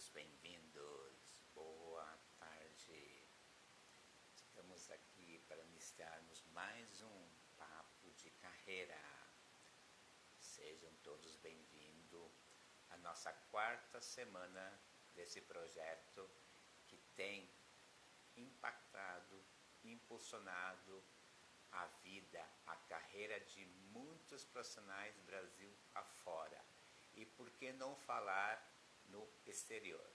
todos bem-vindos. Boa tarde. Estamos aqui para iniciarmos mais um papo de carreira. Sejam todos bem-vindos à nossa quarta semana desse projeto que tem impactado, impulsionado a vida, a carreira de muitos profissionais do Brasil afora. E por que não falar no exterior?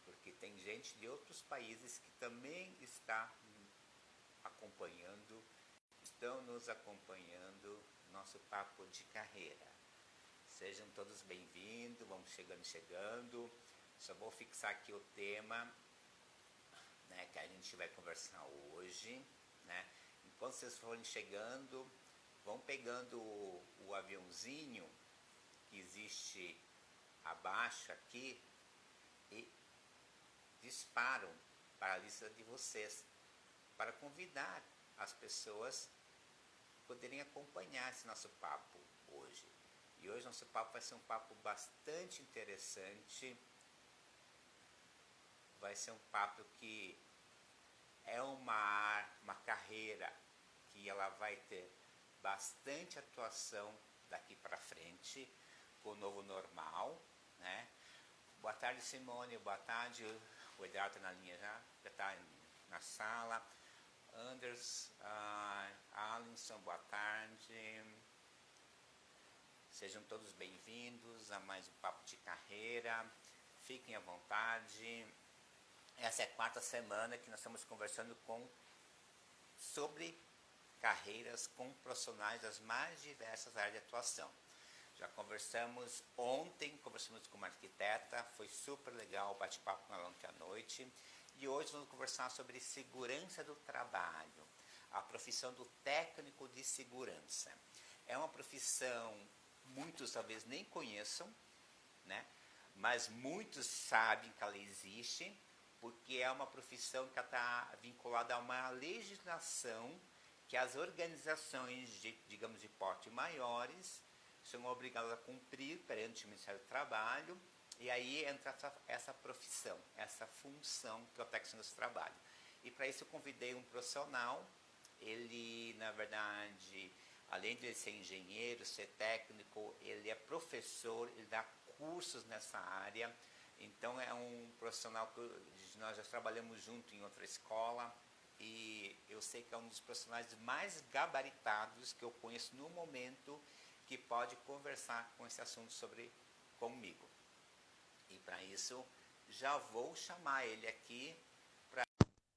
Porque tem gente de outros países que também está acompanhando, estão nos acompanhando nosso papo de carreira. Sejam todos bem-vindos, vamos chegando. Só vou fixar aqui o tema, né, que a gente vai conversar hoje, né? Enquanto vocês forem chegando, vão pegando o aviãozinho que existe abaixo aqui e disparam para a lista de vocês, para convidar as pessoas a poderem acompanhar esse nosso papo hoje. E hoje nosso papo vai ser um papo bastante interessante, vai ser um papo que é uma carreira que ela vai ter bastante atuação daqui para frente, com o novo normal, né? Boa tarde, Simone, boa tarde, o Eduardo na linha já está na sala. Anders, Alisson, boa tarde. Sejam todos bem-vindos a mais um Papo de Carreira, fiquem à vontade. Essa é a quarta semana que nós estamos conversando sobre carreiras com profissionais das mais diversas áreas de atuação. Já conversamos ontem, conversamos com uma arquiteta, foi super legal o bate-papo com ela ontem à noite. E hoje vamos conversar sobre segurança do trabalho, a profissão do técnico de segurança. É uma profissão, muitos talvez nem conheçam, né? Mas muitos sabem que ela existe, porque é uma profissão que está vinculada a uma legislação que as organizações, digamos, de porte maiores, são obrigadas a cumprir perante o Ministério do Trabalho, e aí entra essa profissão, essa função que é o técnico de trabalho. E para isso eu convidei um profissional, ele, na verdade, além de ser engenheiro, ser técnico, ele é professor, ele dá cursos nessa área. Então é um profissional que nós já trabalhamos junto em outra escola e eu sei que é um dos profissionais mais gabaritados que eu conheço no momento que pode conversar com esse assunto comigo. E para isso já vou chamar ele aqui.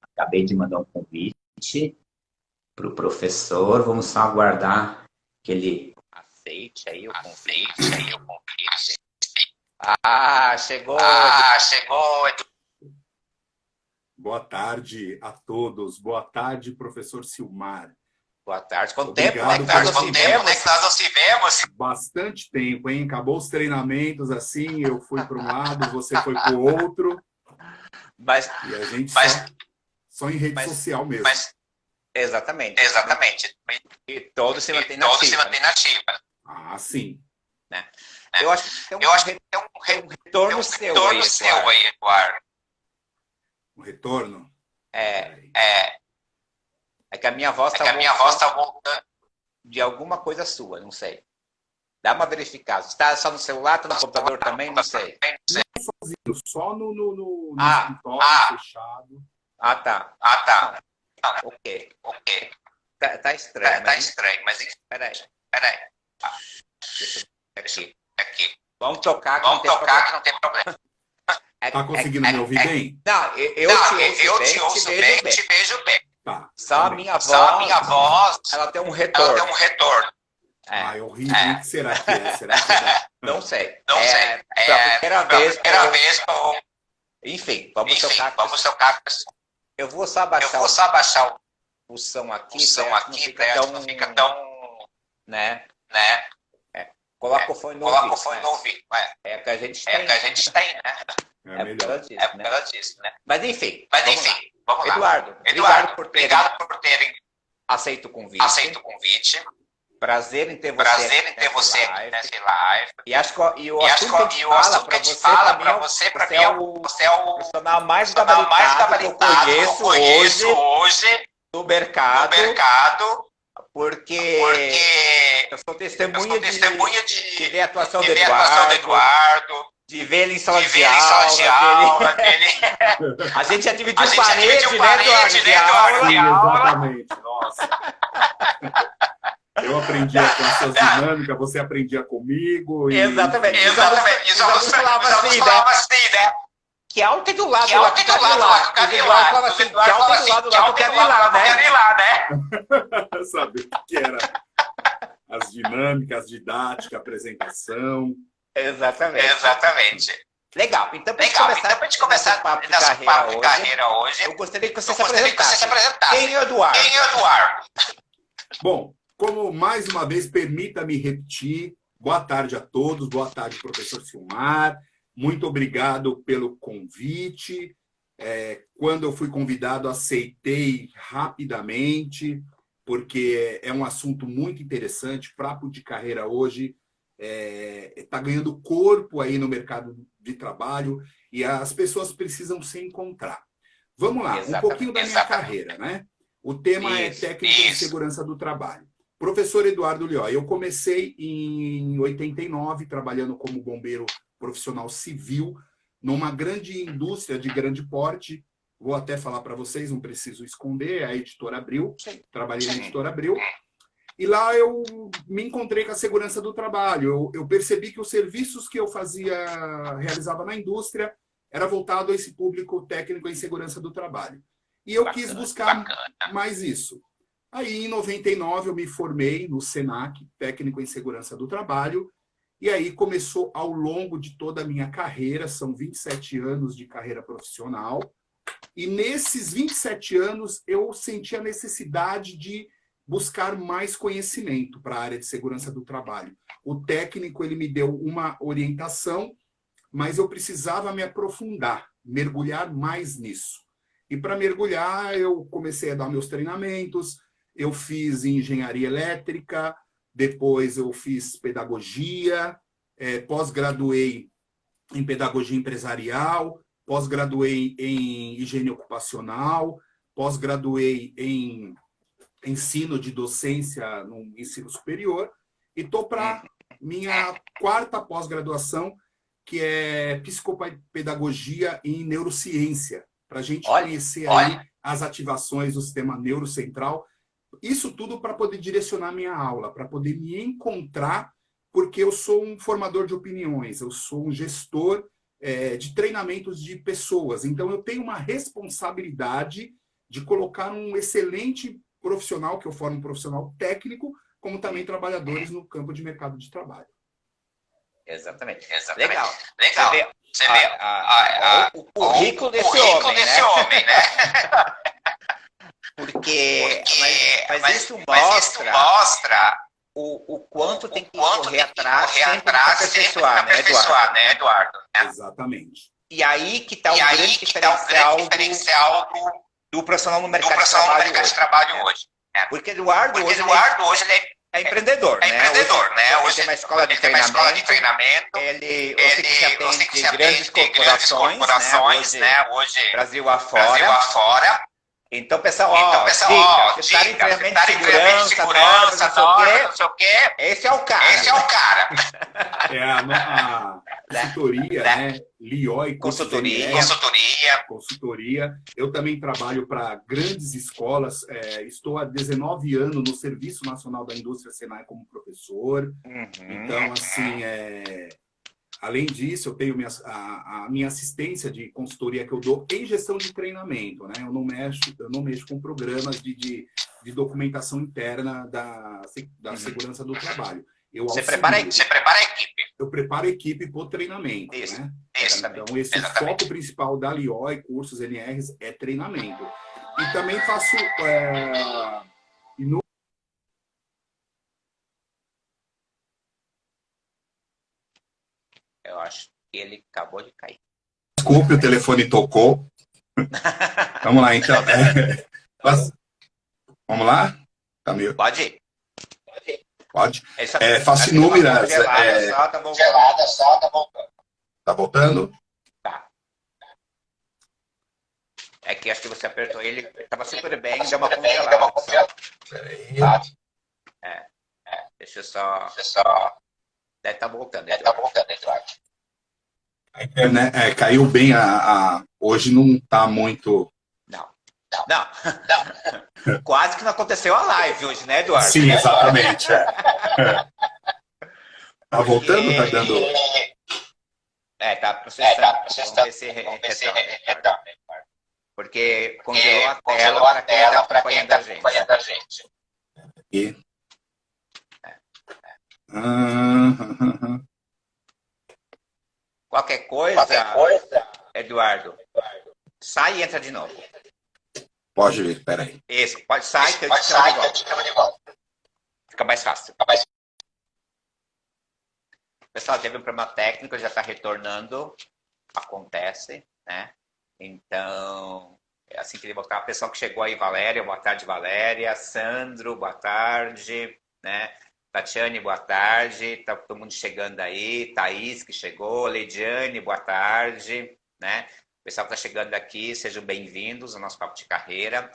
Acabei de mandar um convite para o professor, vamos só aguardar que ele aceite aí o convite. Chegou! Boa tarde a todos. Boa tarde, professor Silmar. Boa tarde. Quanto Obrigado, tempo, né, que nós não se vemos? Bastante tempo, hein? Acabou os treinamentos assim, eu fui para um lado, você foi para o outro. E a gente só em rede social mesmo. Exatamente. E todo se mantém nativa. Ah, sim. Né? Eu acho que tem um retorno seu aí, Eduardo. Um retorno? É que a minha voz está voltando de alguma coisa sua, não sei. Dá uma verificada. Está só no celular, está no computador também? Não sei. Não sozinho, só no escritório fechado. Tá. Ok. Tá estranho. Mas espera aí. Deixa eu ver aqui. Vamos tocar que não tem problema. Tá conseguindo me ouvir bem? Não, eu te ouço bem, te vejo bem. Tá. Só a minha voz, ela tem um retorno. É horrível. O que será que é? Será que é? Não sei. Pela primeira vez. Enfim, vamos tocar. Eu vou só abaixar o som aqui, para não fica tão... Né? Coloca o fone no ouvido. É que a gente tem, né? É melhor. Por causa disso, né? Mas enfim, vamos lá. Eduardo, obrigado por terem aceito o convite. Prazer em ter você aqui nessa live. E o assunto que a gente fala para você, para mim, você é o profissional mais gabaritado que eu conheço hoje no mercado. Porque eu sou testemunha de ver a atuação do Eduardo, de ver ele em sala de aula. A gente já dividiu parede, né, Eduardo? Sim, exatamente. Nossa. Eu aprendia com as suas dinâmicas, você aprendia comigo. Exatamente. E os alunos falavam assim, né? Que alto do lado lá, que quero ir lá. O Eduardo falava assim, que alto do lado lá, que eu quero ir lá, né? Sabe o que era? As dinâmicas, didática, apresentação. Exatamente. Legal. Então, para a gente começar nosso papo de carreira hoje, eu gostaria que você se apresentasse. Quem é o Eduardo? Bom, como mais uma vez, permita-me repetir, boa tarde a todos, boa tarde, professor Silmar. Muito obrigado pelo convite. Quando eu fui convidado, aceitei rapidamente, porque é um assunto muito interessante. Papo de carreira hoje está ganhando corpo aí no mercado de trabalho e as pessoas precisam se encontrar. Vamos lá, um pouquinho da minha carreira, né? O tema é técnica de segurança do trabalho. Professor Eduardo Lió, eu comecei em 89, trabalhando como bombeiro profissional civil, numa grande indústria de grande porte. Vou até falar para vocês, não preciso esconder, a Editora Abril. Trabalhei na Editora Abril. E lá eu me encontrei com a segurança do trabalho. Eu percebi que os serviços que eu realizava na indústria era voltado a esse público técnico em segurança do trabalho. E eu quis buscar mais isso. Aí, em 99, eu me formei no SENAC, técnico em segurança do trabalho, e aí começou ao longo de toda a minha carreira, são 27 anos de carreira profissional, e nesses 27 anos eu senti a necessidade de buscar mais conhecimento para a área de segurança do trabalho. O técnico, ele me deu uma orientação, mas eu precisava me aprofundar, mergulhar mais nisso. E para mergulhar, eu comecei a dar meus treinamentos. Eu fiz engenharia elétrica, depois eu fiz pedagogia, pós-graduei em pedagogia empresarial, pós-graduei em higiene ocupacional, pós-graduei em ensino de docência no ensino superior e estou para minha quarta pós-graduação, que é psicopedagogia em neurociência, para a gente conhecer aí as ativações do sistema neurocentral. Isso tudo para poder direcionar minha aula, para poder me encontrar, porque eu sou um formador de opiniões, eu sou um gestor de treinamentos de pessoas. Então, eu tenho uma responsabilidade de colocar um excelente profissional, que eu formo um profissional técnico, como também trabalhadores no campo de mercado de trabalho. Exatamente. Legal. Você vê o currículo desse homem, né? Mas isso mostra o quanto tem que correr atrás sempre para aperfeiçoar, né, Eduardo? Exatamente. E aí que está o grande diferencial do profissional no mercado de trabalho hoje. Porque Eduardo hoje ele é empreendedor, né? Hoje tem uma escola de treinamento. Ele se atende grandes corporações, né? Hoje Brasil afora. Então, pessoal, dica, você está em treinamento de segurança, não sei o quê, esse é o cara. É a consultoria, né? LIOI, consultoria. Eu também trabalho para grandes escolas. Estou há 19 anos no Serviço Nacional da Indústria Senai como professor. Então, assim, além disso, eu tenho a minha assistência de consultoria que eu dou em gestão de treinamento, né? Eu não mexo com programas de documentação interna da segurança do trabalho. Você prepara a equipe. Eu preparo a equipe para o treinamento. Isso, né? Exatamente. Então, esse foco principal da LIOI, cursos NRs, é treinamento. E também faço... Eu acho que ele acabou de cair. Desculpe, o telefone tocou. Vamos lá, então. Vamos lá? Tá meio... Pode ir. Pode. Essa, Face inúmeras. Gelada só, tá voltando. Tá voltando? Tá. É que acho que você apertou ele, estava super bem, deu uma congelada. Peraí. Deixa eu só... Deve estar voltando, Eduardo. A internet, caiu bem, hoje não tá muito... Não. Quase que não aconteceu a live hoje, né, Eduardo? Sim, exatamente. Tá voltando? Tá dando... Tá processando. Vamos ver se retorna. Porque congelou a tela para quem está acompanhando a gente. E... Qualquer coisa, Eduardo, sai e entra de novo. Pode vir, peraí. Isso, pode sair que eu te chamo de volta. Fica mais fácil. Pessoal, teve um problema técnico, já está retornando. Acontece, né? Então, assim que ele voltar, o pessoal que chegou aí, Valéria, boa tarde, Valéria. Sandro, boa tarde, né? Tatiane, boa tarde. Tá todo mundo chegando aí. Thaís, que chegou. Leidiane, boa tarde, né? O pessoal que está chegando aqui, sejam bem-vindos ao nosso Papo de Carreira.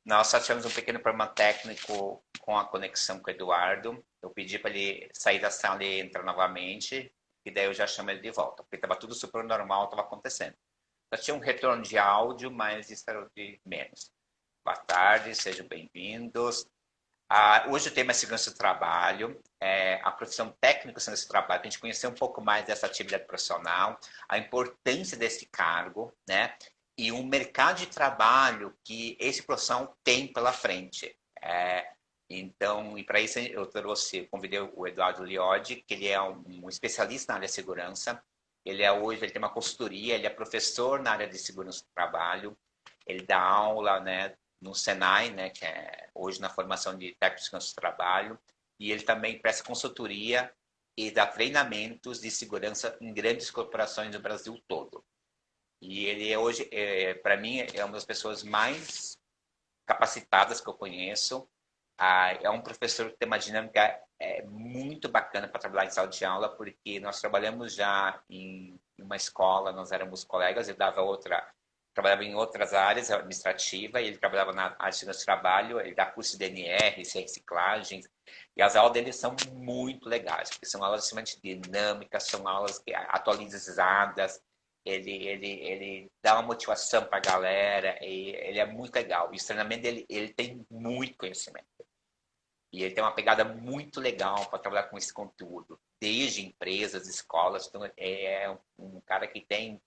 Nós só tivemos um pequeno problema técnico com a conexão com o Eduardo. Eu pedi para ele sair da sala e entrar novamente, e daí eu já chamo ele de volta, porque estava tudo super normal, estava acontecendo. Só tinha um retorno de áudio, mas isso era de menos. Boa tarde, sejam bem-vindos. Hoje o tema é segurança do trabalho, a profissão técnica de segurança do trabalho, para a gente conhecer um pouco mais dessa atividade profissional, a importância desse cargo, né? E um mercado de trabalho que esse profissional tem pela frente. Então, e para isso eu convidei o Eduardo Liodi, que ele é um especialista na área de segurança. Ele tem uma consultoria, ele é professor na área de segurança do trabalho. Ele dá aula, né, no Senai, né, que é hoje na formação de técnicos de segurança do trabalho. E ele também presta consultoria e dá treinamentos de segurança em grandes corporações do Brasil todo. E ele hoje, para mim, é uma das pessoas mais capacitadas que eu conheço. É um professor que tem uma dinâmica muito bacana para trabalhar em sala de aula, porque nós trabalhamos já em uma escola, nós éramos colegas, ele trabalhava em outras áreas administrativas, ele trabalhava na área de segurança do trabalho, ele dá curso de DNR, reciclagem, e as aulas dele são muito legais, porque são aulas extremamente dinâmicas, são aulas atualizadas, ele dá uma motivação para a galera, e ele é muito legal. E o treinamento dele, ele tem muito conhecimento. E ele tem uma pegada muito legal para trabalhar com esse conteúdo, desde empresas, escolas. Então, é um cara que tem...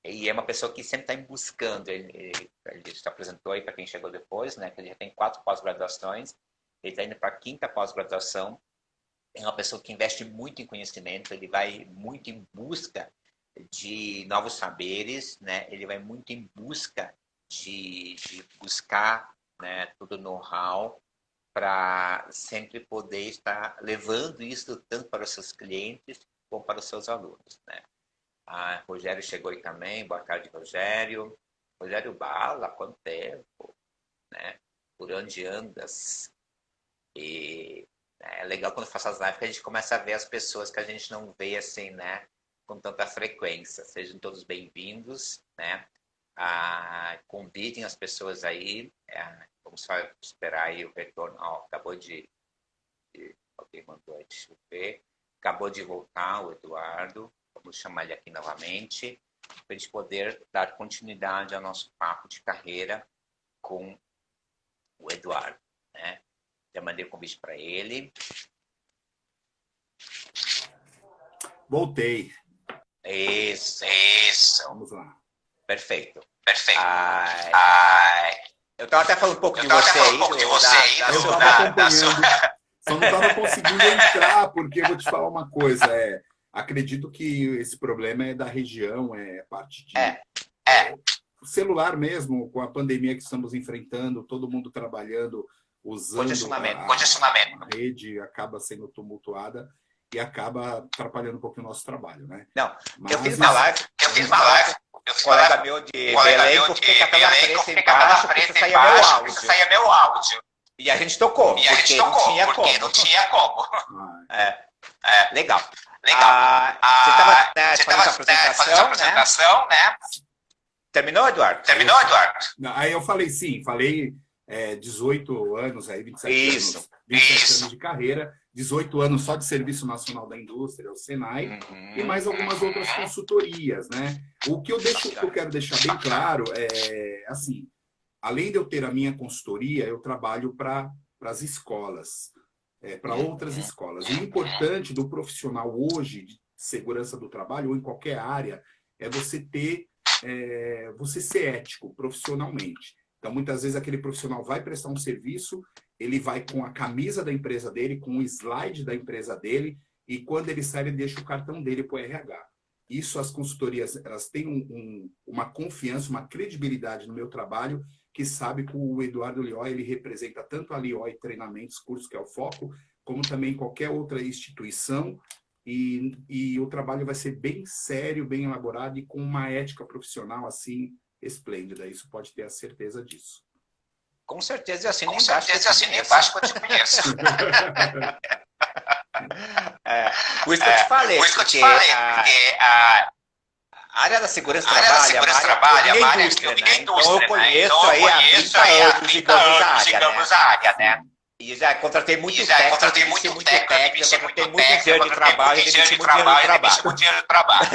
E é uma pessoa que sempre está buscando. Ele se apresentou aí para quem chegou depois, né? Que ele já tem 4 pós-graduações. Ele está indo para a 5ª pós-graduação. É uma pessoa que investe muito em conhecimento. Ele vai muito em busca de novos saberes, né? Ele vai muito em busca de buscar, né, todo o know-how para sempre poder estar levando isso tanto para os seus clientes como para os seus alunos, né? Rogério chegou aí também, boa tarde, Rogério. Rogério Bala, quanto tempo, né? Por onde andas? E é legal quando eu faço as lives que a gente começa a ver as pessoas que a gente não vê assim, né, com tanta frequência. Sejam todos bem-vindos, né? Convidem as pessoas aí. Vamos só esperar aí o retorno. Acabou de alguém mandou aí, deixa eu ver. Acabou de voltar o Eduardo. Vamos chamar ele aqui novamente para a gente poder dar continuidade ao nosso papo de carreira com o Eduardo, né? Já mandei o convite para ele. Voltei. Isso. Vamos lá. Perfeito. Eu estava até falando um pouco de você aí. Eu estava acompanhando. Só não estava conseguindo entrar, porque eu vou te falar uma coisa. Acredito que esse problema é da região, parte de... O celular mesmo, com a pandemia que estamos enfrentando, todo mundo trabalhando, usando a rede, acaba sendo tumultuada e acaba atrapalhando um pouquinho o nosso trabalho, né? Não, mas... eu fiz uma live, o colega meu de Belém, porque ficava na frente embaixo, porque saía meu áudio. E a gente tocou, porque não tinha como. Legal. Você estava fazendo a apresentação, né? Terminou, Eduardo? Não, aí eu falei, sim, falei 18 anos, aí, 27 anos de carreira, 18 anos só de Serviço Nacional da Indústria, o SENAI, e mais algumas outras consultorias, né? O que eu quero deixar bem claro é, assim, além de eu ter a minha consultoria, eu trabalho para as escolas, para outras escolas. E o importante do profissional hoje de segurança do trabalho, ou em qualquer área, é você ser ético profissionalmente. Então, muitas vezes, aquele profissional vai prestar um serviço, ele vai com a camisa da empresa dele, com o slide da empresa dele, e quando ele sai, ele deixa o cartão dele para o RH. Isso, as consultorias, elas têm uma confiança, uma credibilidade no meu trabalho, que sabe que o Eduardo Lioy, ele representa tanto a Lioy Treinamentos, cursos, que é o foco, como também qualquer outra instituição, e o trabalho vai ser bem sério, bem elaborado e com uma ética profissional assim esplêndida. Isso pode ter a certeza disso. Com certeza, assim nem embaixo que eu te conheço. Por isso que eu te falei, porque a área da segurança do trabalho é uma área de indústria, né? Então eu conheço aí há 30 anos, digamos, a área, né? E já contratei muito técnico, contratei muito engenheiro de trabalho, muito dinheiro de trabalho.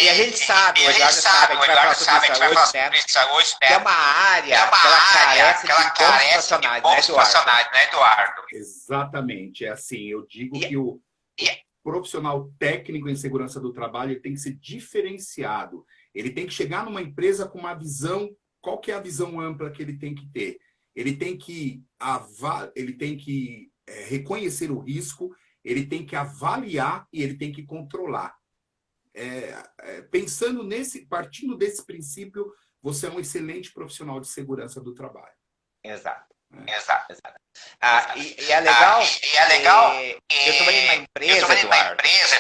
E a gente sabe, o Eduardo sabe, a gente vai falar sobre isso hoje, né? Que é uma área que ela carece de bons profissionais, né, Eduardo? Exatamente, é assim, eu digo que o profissional técnico em segurança do trabalho ele tem que ser diferenciado. Ele tem que chegar numa empresa com uma visão, qual que é a visão ampla que ele tem que ter? Ele tem que reconhecer o risco, ele tem que avaliar e ele tem que controlar. Partindo desse princípio, você é um excelente profissional de segurança do trabalho. Exato. E é legal eu trabalhei numa empresa,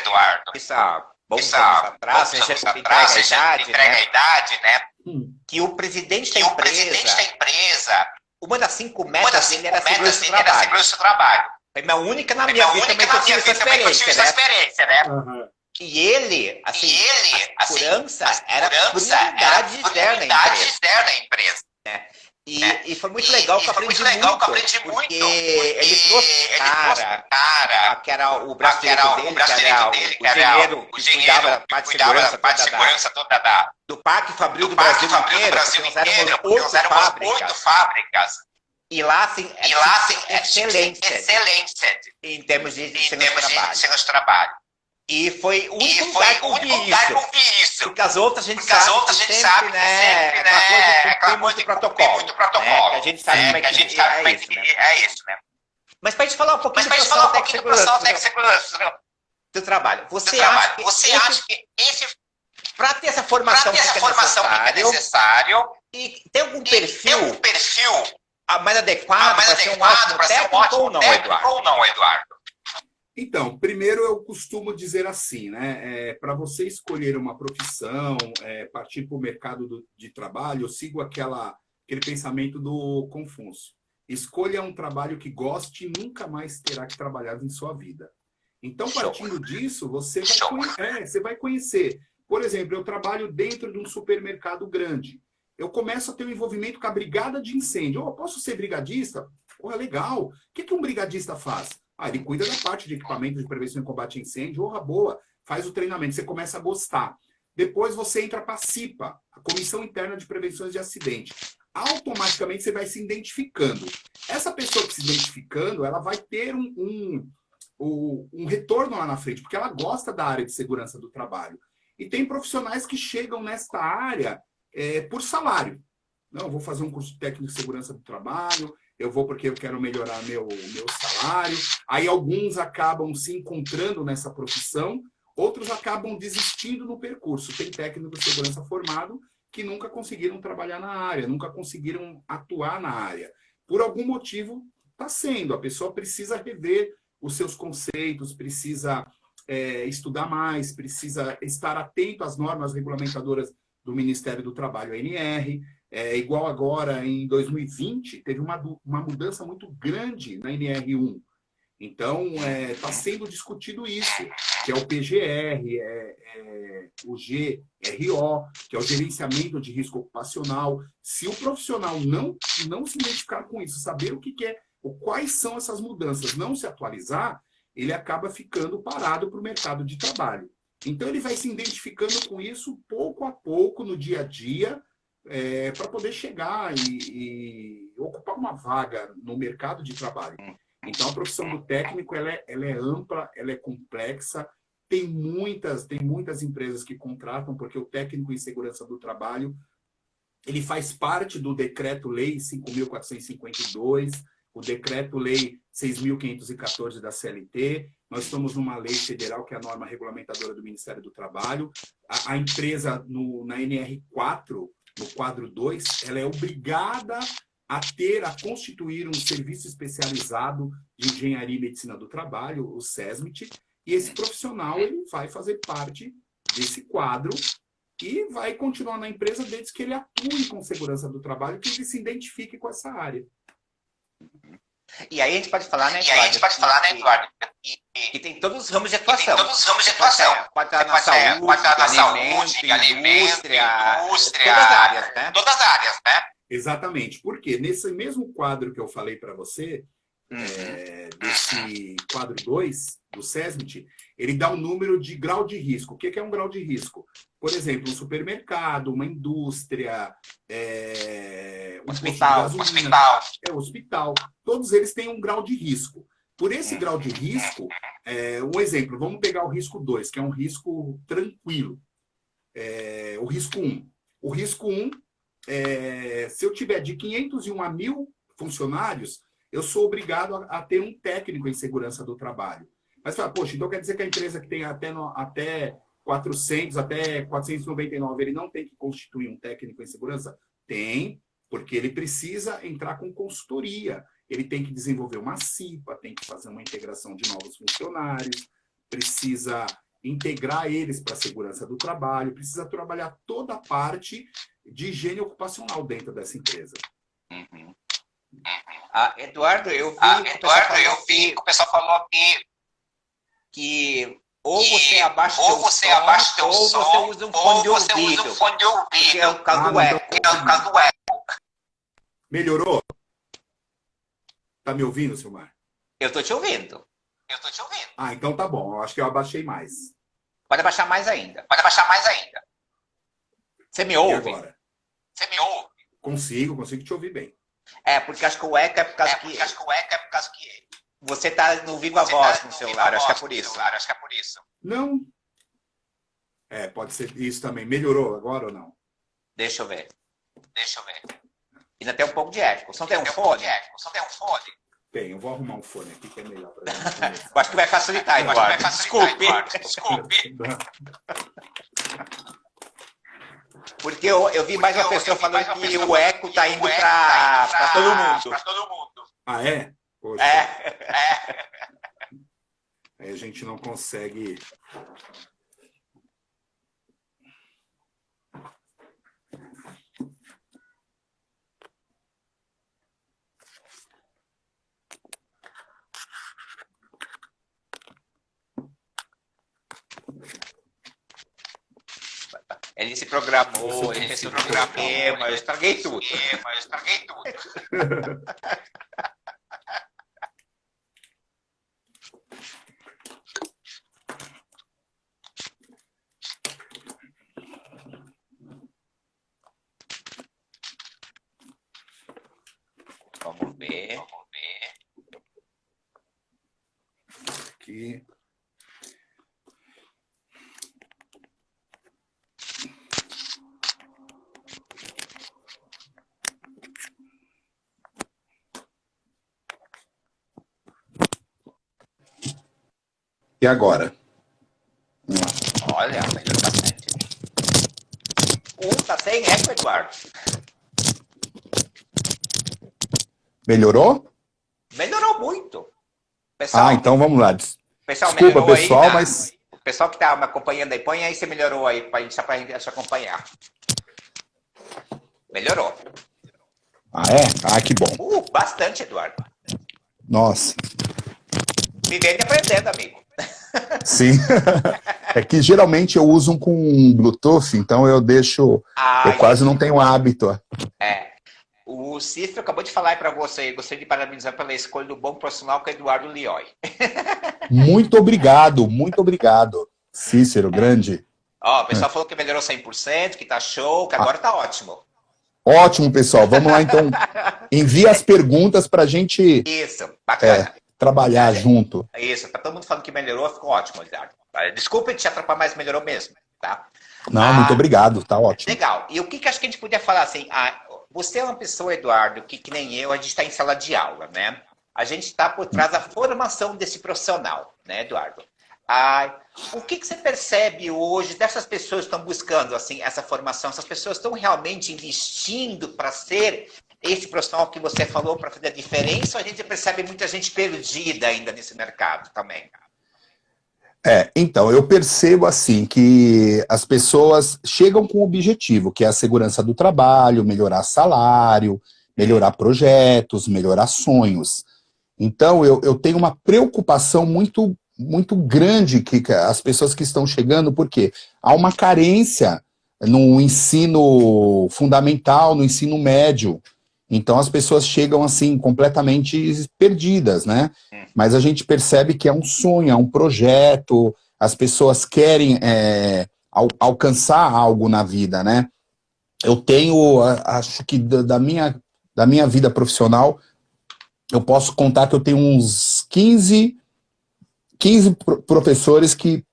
Eduardo. Isso há bons anos atrás, você entrega a idade, né? Que o presidente da empresa, uma das 5 metas dele era segurança do trabalho. Foi minha única na minha vida também que eu tive essa experiência, né? E ele, a segurança era a prioridade externa da empresa. Né? E foi muito legal que eu aprendi muito, porque ele trouxe cara, que era o braço direito dele, que era o engenheiro que cuidava da parte de segurança toda do Parque Fabril do Brasil inteiro, porque nós éramos 8 fábricas. E lá, assim, excelência em termos de segurança do trabalho. E foi o único lugar que eu vi isso. Porque as outras a gente sabe que aquela coisa de cumprir muito protocolo. Que a gente sabe como é que é isso, né? Mas para a gente falar um pouquinho do profissional técnico de segurança do trabalho. Você acha que para ter essa formação que é necessário, e tem algum perfil mais adequado para ser um ótimo técnico ou não, Eduardo? Então, primeiro eu costumo dizer assim, né? Para você escolher uma profissão, partir para o mercado de trabalho, eu sigo aquele pensamento do Confúcio. Escolha um trabalho que goste e nunca mais terá que trabalhar em sua vida. Então, partindo disso, você vai conhecer. Por exemplo, eu trabalho dentro de um supermercado grande. Eu começo a ter um envolvimento com a brigada de incêndio. Posso ser brigadista? Legal. O que um brigadista faz? Ele cuida da parte de equipamento de prevenção e combate a incêndio. Boa. Faz o treinamento. Você começa a gostar. Depois você entra para a CIPA, a Comissão Interna de Prevenções de Acidente. Automaticamente você vai se identificando. Essa pessoa que se identificando, ela vai ter um retorno lá na frente, porque ela gosta da área de segurança do trabalho. E tem profissionais que chegam nesta área por salário. Não, eu vou fazer um curso técnico de segurança do trabalho, eu vou porque eu quero melhorar meu salário. Aí alguns acabam se encontrando nessa profissão, outros acabam desistindo no percurso. Tem técnico de segurança formado que nunca conseguiram trabalhar na área, nunca conseguiram atuar na área. Por algum motivo, está sendo. A pessoa precisa rever os seus conceitos, precisa estudar mais, precisa estar atento às normas regulamentadoras do Ministério do Trabalho, ANR, igual agora em 2020, teve uma mudança muito grande na NR1. Então, está sendo discutido isso, que é o PGR, o GRO, que é o gerenciamento de risco ocupacional. Se o profissional não se identificar com isso, saber o que é, quais são essas mudanças, não se atualizar, ele acaba ficando parado para o mercado de trabalho. Então, ele vai se identificando com isso pouco a pouco, no dia a dia, para poder chegar e ocupar uma vaga no mercado de trabalho. Então, a profissão do técnico ela é ampla, ela é complexa. Tem muitas empresas que contratam, porque o técnico em segurança do trabalho ele faz parte do Decreto-Lei 5.452, o Decreto-Lei 6.514 da CLT. Nós estamos numa lei federal, que é a norma regulamentadora do Ministério do Trabalho. A empresa, na NR4, no quadro 2, ela é obrigada a constituir um serviço especializado de engenharia e medicina do trabalho, o SESMIT, e esse profissional ele vai fazer parte desse quadro e vai continuar na empresa desde que ele atue com segurança do trabalho, que ele se identifique com essa área. E aí a gente pode falar, né, Eduardo, que tem todos os ramos de atuação. Pode estar na saúde, alimento, indústria, todas as áreas, né? Exatamente. Porque nesse mesmo quadro que eu falei para você, desse quadro 2, do SESMIT, ele dá um número de grau de risco. O que é um grau de risco? Por exemplo, um supermercado, uma indústria, um hospital. Hospital. Todos eles têm um grau de risco. Por esse grau de risco, um exemplo, vamos pegar o risco 2, que é um risco tranquilo. O risco 1. O risco 1, se eu tiver de 501 a 1.000 funcionários, eu sou obrigado a ter um técnico em segurança do trabalho. Mas fala, poxa, então quer dizer que a empresa que tem até 400, até 499, ele não tem que constituir um técnico em segurança? Tem, porque ele precisa entrar com consultoria. Ele tem que desenvolver uma CIPA, tem que fazer uma integração de novos funcionários, precisa integrar eles para a segurança do trabalho, precisa trabalhar toda a parte de higiene ocupacional dentro dessa empresa. Eduardo, eu vi que o pessoal falou aqui que ou você abaixa o som, ou você usa um fone de ouvido. Que é o caso do eco. Melhorou? Tá me ouvindo, Silmar? Eu tô te ouvindo. Ah, então tá bom. Eu acho que eu abaixei mais. Pode abaixar mais ainda. Você me ouve? E agora? Consigo te ouvir bem. Porque acho que o eco é por causa que você tá no Viva Voz no celular. Acho que é por isso. Não. Pode ser isso também. Melhorou agora ou não? Deixa eu ver. Ainda tem um pouco de eco. Você não tem um fone? Tem. Eu vou arrumar um fone aqui que é melhor pra gente. Eu acho que vai facilitar, Eduardo. Desculpe. Porque eu vi mais uma pessoa falando que o eco tá indo para todo mundo. Ah, é? Poxa. Aí a gente não consegue... Ele se programou, ele fez o programa, eu estraguei tudo. Vamos ver. Aqui. E agora? Olha, melhorou bastante. Tá sem eco, Eduardo. Melhorou? Melhorou muito. Pessoal, então vamos lá. pessoal, Desculpa, pessoal, aí, mas... O pessoal que tá me acompanhando aí, põe aí se melhorou aí, só pra gente acompanhar. Melhorou. Ah, é? Ah, que bom. Bastante, Eduardo. Nossa. Vivendo e aprendendo, amigo. Sim. É que geralmente eu uso um com Bluetooth, então eu deixo... Eu quase não tenho hábito. O Cícero acabou de falar para você, gostaria de parabenizar pela escolha do bom profissional que é Eduardo Lioi. Muito obrigado. Cícero, grande. Ó, o pessoal falou que melhorou 100%, que tá show, que agora tá ótimo. Ótimo, pessoal. Vamos lá, então. Envia as perguntas para a gente Isso, bacana. trabalhar junto. Isso, tá todo mundo falando que melhorou, ficou ótimo, Eduardo. Desculpa te atrapalhar, mas melhorou mesmo, tá? Não, muito obrigado, tá ótimo. Legal. E o que acho que a gente podia falar assim? Você é uma pessoa, Eduardo, que nem eu, a gente está em sala de aula, né? A gente está por trás da formação desse profissional, né, Eduardo? O que você percebe hoje dessas pessoas que estão buscando assim, essa formação? Essas pessoas estão realmente investindo para ser esse profissional que você falou para fazer a diferença? Ou a gente percebe muita gente perdida ainda nesse mercado também? Então, eu percebo assim que as pessoas chegam com um objetivo, que é a segurança do trabalho, melhorar salário, melhorar projetos, melhorar sonhos. Então, eu tenho uma preocupação muito grande que as pessoas que estão chegando, porque há uma carência no ensino fundamental, no ensino médio. Então, as pessoas chegam assim completamente perdidas, né? Mas a gente percebe que é um sonho, é um projeto, as pessoas querem alcançar algo na vida, né? Eu tenho, acho que da minha vida profissional, eu posso contar que eu tenho uns 15 professores que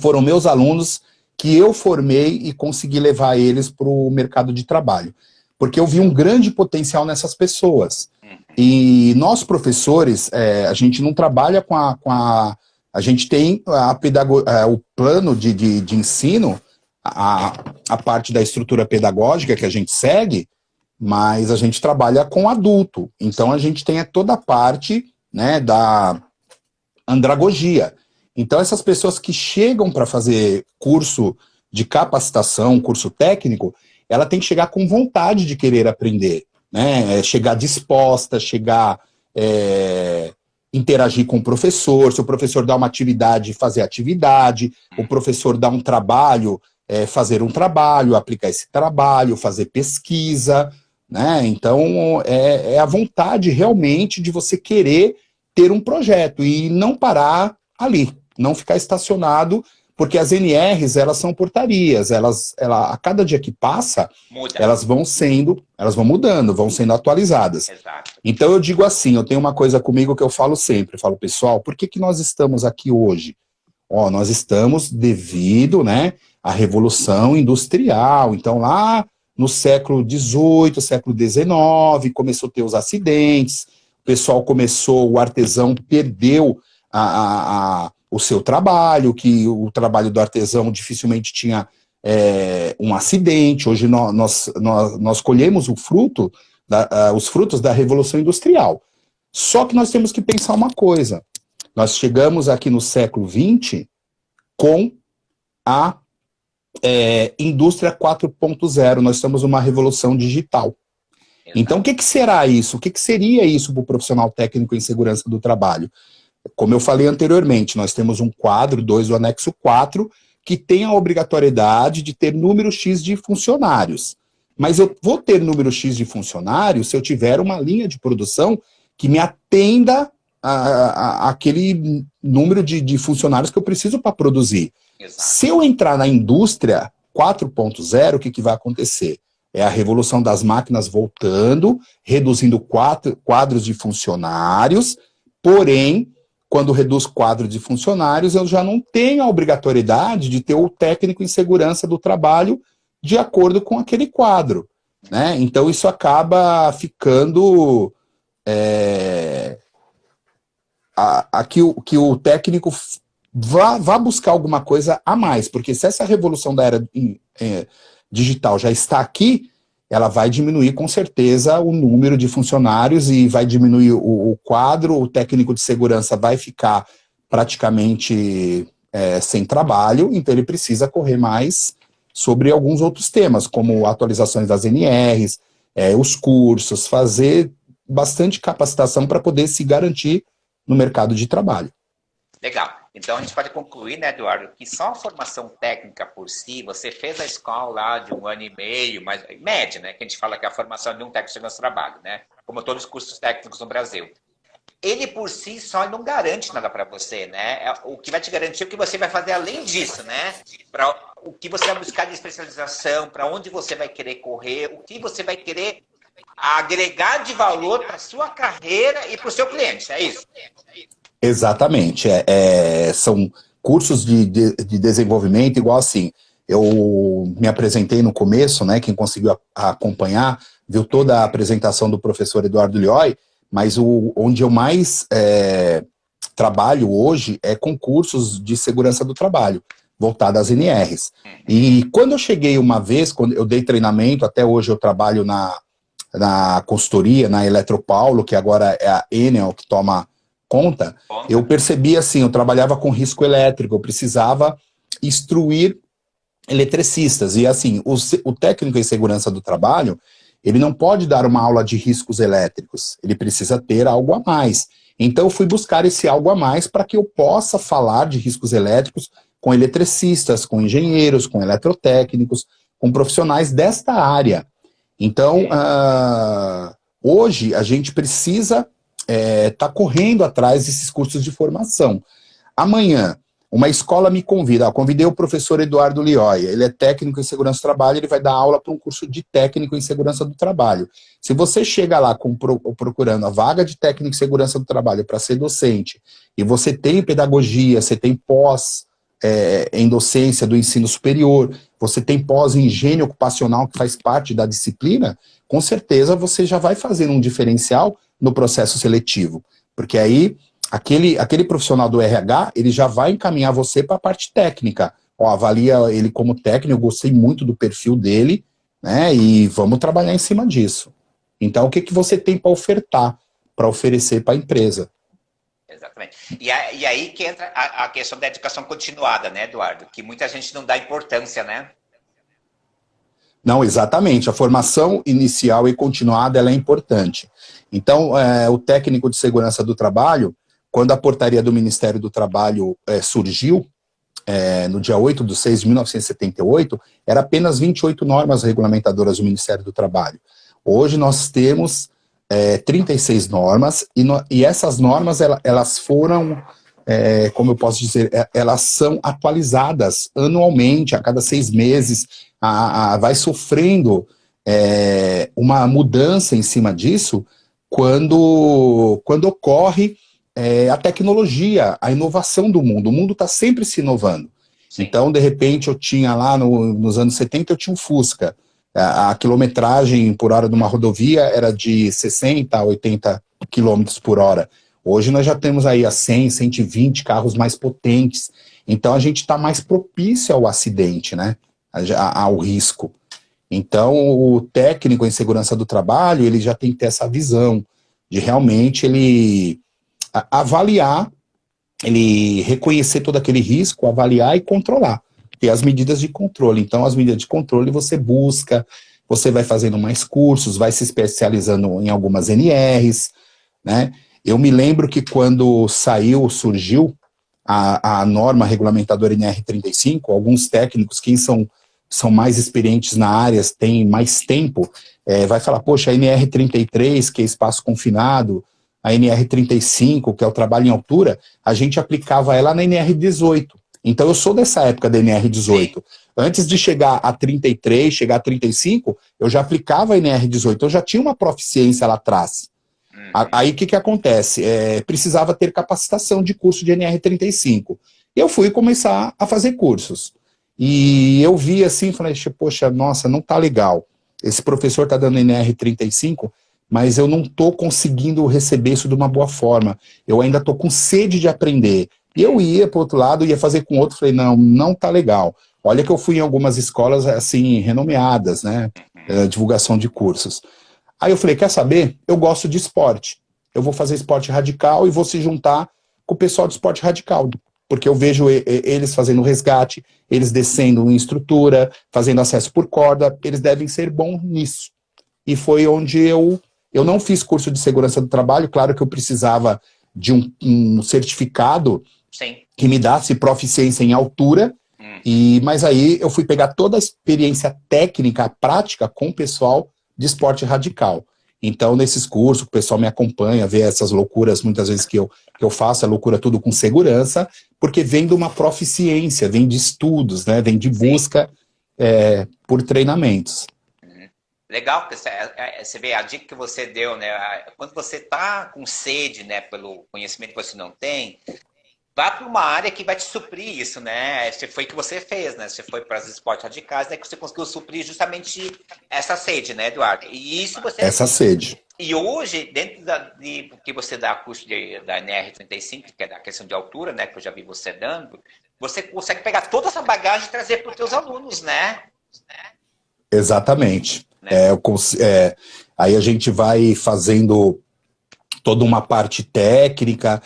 foram meus alunos, que eu formei e consegui levar eles para o mercado de trabalho. Porque eu vi um grande potencial nessas pessoas. E nós, professores, a gente não trabalha com a gente tem o plano de ensino, a parte da estrutura pedagógica que a gente segue, mas a gente trabalha com adulto. Então, a gente tem toda a parte, né, da andragogia. Então, essas pessoas que chegam para fazer curso de capacitação, curso técnico, ela tem que chegar com vontade de querer aprender, né? Chegar disposta, interagir com o professor, se o professor dá uma atividade, fazer atividade, o professor dá um trabalho, fazer um trabalho, aplicar esse trabalho, fazer pesquisa, né? Então, é a vontade realmente de você querer ter um projeto e não parar ali, não ficar estacionado, porque as NRs, elas são portarias, a cada dia que passa, elas vão mudando, vão sendo atualizadas. Exato. Então eu digo assim, eu tenho uma coisa comigo que eu falo sempre, eu falo, pessoal, por que nós estamos aqui hoje? Nós estamos devido, né, à Revolução Industrial. Então lá no século XVIII, século XIX, começou a ter os acidentes, o pessoal o artesão perdeu o seu trabalho, que o trabalho do artesão dificilmente tinha um acidente. Hoje nós colhemos os frutos da Revolução Industrial. Só que nós temos que pensar uma coisa. Nós chegamos aqui no século XX com a indústria 4.0. Nós estamos numa revolução digital. Então, o que será isso? O que seria isso para o profissional técnico em segurança do trabalho? Como eu falei anteriormente, nós temos um quadro 2 do anexo 4, que tem a obrigatoriedade de ter número X de funcionários. Mas eu vou ter número X de funcionários se eu tiver uma linha de produção que me atenda aquele número de funcionários que eu preciso para produzir. Exato. Se eu entrar na indústria 4.0, o que vai acontecer? É a revolução das máquinas voltando, reduzindo quadros de funcionários, porém, quando reduz quadro de funcionários, eu já não tenho a obrigatoriedade de ter o técnico em segurança do trabalho de acordo com aquele quadro, né? Então, isso acaba ficando que o técnico vá buscar alguma coisa a mais, porque se essa revolução da era digital já está aqui, ela vai diminuir com certeza o número de funcionários e vai diminuir o quadro, o técnico de segurança vai ficar praticamente sem trabalho, então ele precisa correr mais sobre alguns outros temas, como atualizações das NRs, os cursos, fazer bastante capacitação para poder se garantir no mercado de trabalho. Legal. Então, a gente pode concluir, né, Eduardo, que só a formação técnica por si, você fez a escola lá de 1 ano e meio, mas média, né, que a gente fala que é a formação de um técnico de segurança do trabalho, né, como todos os cursos técnicos no Brasil. Ele, por si só, não garante nada para você, né? O que vai te garantir é o que você vai fazer além disso, né? Para o que você vai buscar de especialização, para onde você vai querer correr, o que você vai querer agregar de valor para a sua carreira e para o seu cliente, é isso? Exatamente. São cursos de desenvolvimento, igual assim, eu me apresentei no começo, né? Quem conseguiu acompanhar, viu toda a apresentação do professor Eduardo Lioy, mas onde eu mais trabalho hoje é com cursos de segurança do trabalho, voltado às NRs. E quando eu cheguei uma vez, quando eu dei treinamento, até hoje eu trabalho na consultoria, na Eletropaulo, que agora é a Enel que toma conta, eu percebi assim, eu trabalhava com risco elétrico, eu precisava instruir eletricistas, e assim, o técnico em segurança do trabalho, ele não pode dar uma aula de riscos elétricos, ele precisa ter algo a mais. Então eu fui buscar esse algo a mais para que eu possa falar de riscos elétricos com eletricistas, com engenheiros, com eletrotécnicos, com profissionais desta área. Então, hoje a gente precisa tá correndo atrás desses cursos de formação. Amanhã, uma escola me convida, convidei o professor Eduardo Lioy, ele é técnico em segurança do trabalho, ele vai dar aula para um curso de técnico em segurança do trabalho. Se você chega lá procurando a vaga de técnico em segurança do trabalho para ser docente, e você tem pedagogia, você tem pós em docência do ensino superior, você tem pós em higiene ocupacional que faz parte da disciplina, com certeza você já vai fazer um diferencial no processo seletivo, porque aí aquele profissional do RH, ele já vai encaminhar você para a parte técnica. Ó, avalia ele como técnico, eu gostei muito do perfil dele, né, e vamos trabalhar em cima disso. Então, o que você tem para ofertar, para oferecer para a empresa? Exatamente. E aí que entra a questão da educação continuada, né, Eduardo? Que muita gente não dá importância, né? Não, exatamente. A formação inicial e continuada ela é importante. Então, o técnico de segurança do trabalho, quando a portaria do Ministério do Trabalho surgiu, no dia 8/6/1978, era apenas 28 normas regulamentadoras do Ministério do Trabalho. Hoje nós temos 36 normas, e essas normas elas foram, como eu posso dizer, elas são atualizadas anualmente, a cada 6 meses, vai sofrendo uma mudança em cima disso quando ocorre a tecnologia, a inovação do mundo. O mundo está sempre se inovando. Sim. Então, de repente, eu tinha lá nos anos 70, eu tinha um Fusca. A quilometragem por hora de uma rodovia era de 60 a 80 quilômetros por hora. Hoje nós já temos aí a 100, 120 carros mais potentes. Então, a gente está mais propício ao acidente, né? Ao risco. Então, o técnico em segurança do trabalho, ele já tem que ter essa visão de realmente ele avaliar, ele reconhecer todo aquele risco, avaliar e controlar. Ter as medidas de controle. Então, as medidas de controle você busca, você vai fazendo mais cursos, vai se especializando em algumas NRs, né? Eu me lembro que quando surgiu a norma regulamentadora NR35, alguns técnicos que são mais experientes na área, têm mais tempo, vai falar, poxa, a NR33, que é espaço confinado, a NR35, que é o trabalho em altura, a gente aplicava ela na NR18. Então, eu sou dessa época da NR18. Sim. Antes de chegar a 33, chegar a 35, eu já aplicava a NR18, eu já tinha uma proficiência lá atrás. Aí, o que acontece? Precisava ter capacitação de curso de NR35. Eu fui começar a fazer cursos. E eu vi assim, falei, poxa, nossa, não tá legal. Esse professor tá dando NR35, mas eu não tô conseguindo receber isso de uma boa forma. Eu ainda tô com sede de aprender. E eu ia para o outro lado, ia fazer com outro, falei, não tá legal. Olha que eu fui em algumas escolas, assim, renomeadas, né? Divulgação de cursos. Aí eu falei, quer saber? Eu gosto de esporte. Eu vou fazer esporte radical e vou se juntar com o pessoal de esporte radical. porque eu vejo eles fazendo resgate, eles descendo em estrutura, fazendo acesso por corda, eles devem ser bons nisso. E foi onde eu não fiz curso de segurança do trabalho, claro que eu precisava de um certificado Sim. que me desse proficiência em altura, mas aí eu fui pegar toda a experiência técnica, prática com o pessoal de esporte radical. Então, nesses cursos, o pessoal me acompanha, vê essas loucuras, muitas vezes que eu faço, a loucura tudo com segurança, porque vem de uma proficiência, vem de estudos, né, vem de busca por treinamentos. Legal, você vê a dica que você deu, né? Quando você está com sede, né, pelo conhecimento que você não tem, vá para uma área que vai te suprir isso, né? Foi o que você fez, né? Você foi para os esportes radicais, né? Que você conseguiu suprir justamente essa sede, né, Eduardo? E isso você... Essa sede. E hoje, dentro de que você dá curso da NR35, que é da questão de altura, né? Que eu já vi você dando, você consegue pegar toda essa bagagem e trazer para os teus alunos, né? Exatamente. Aí a gente vai fazendo toda uma parte técnica,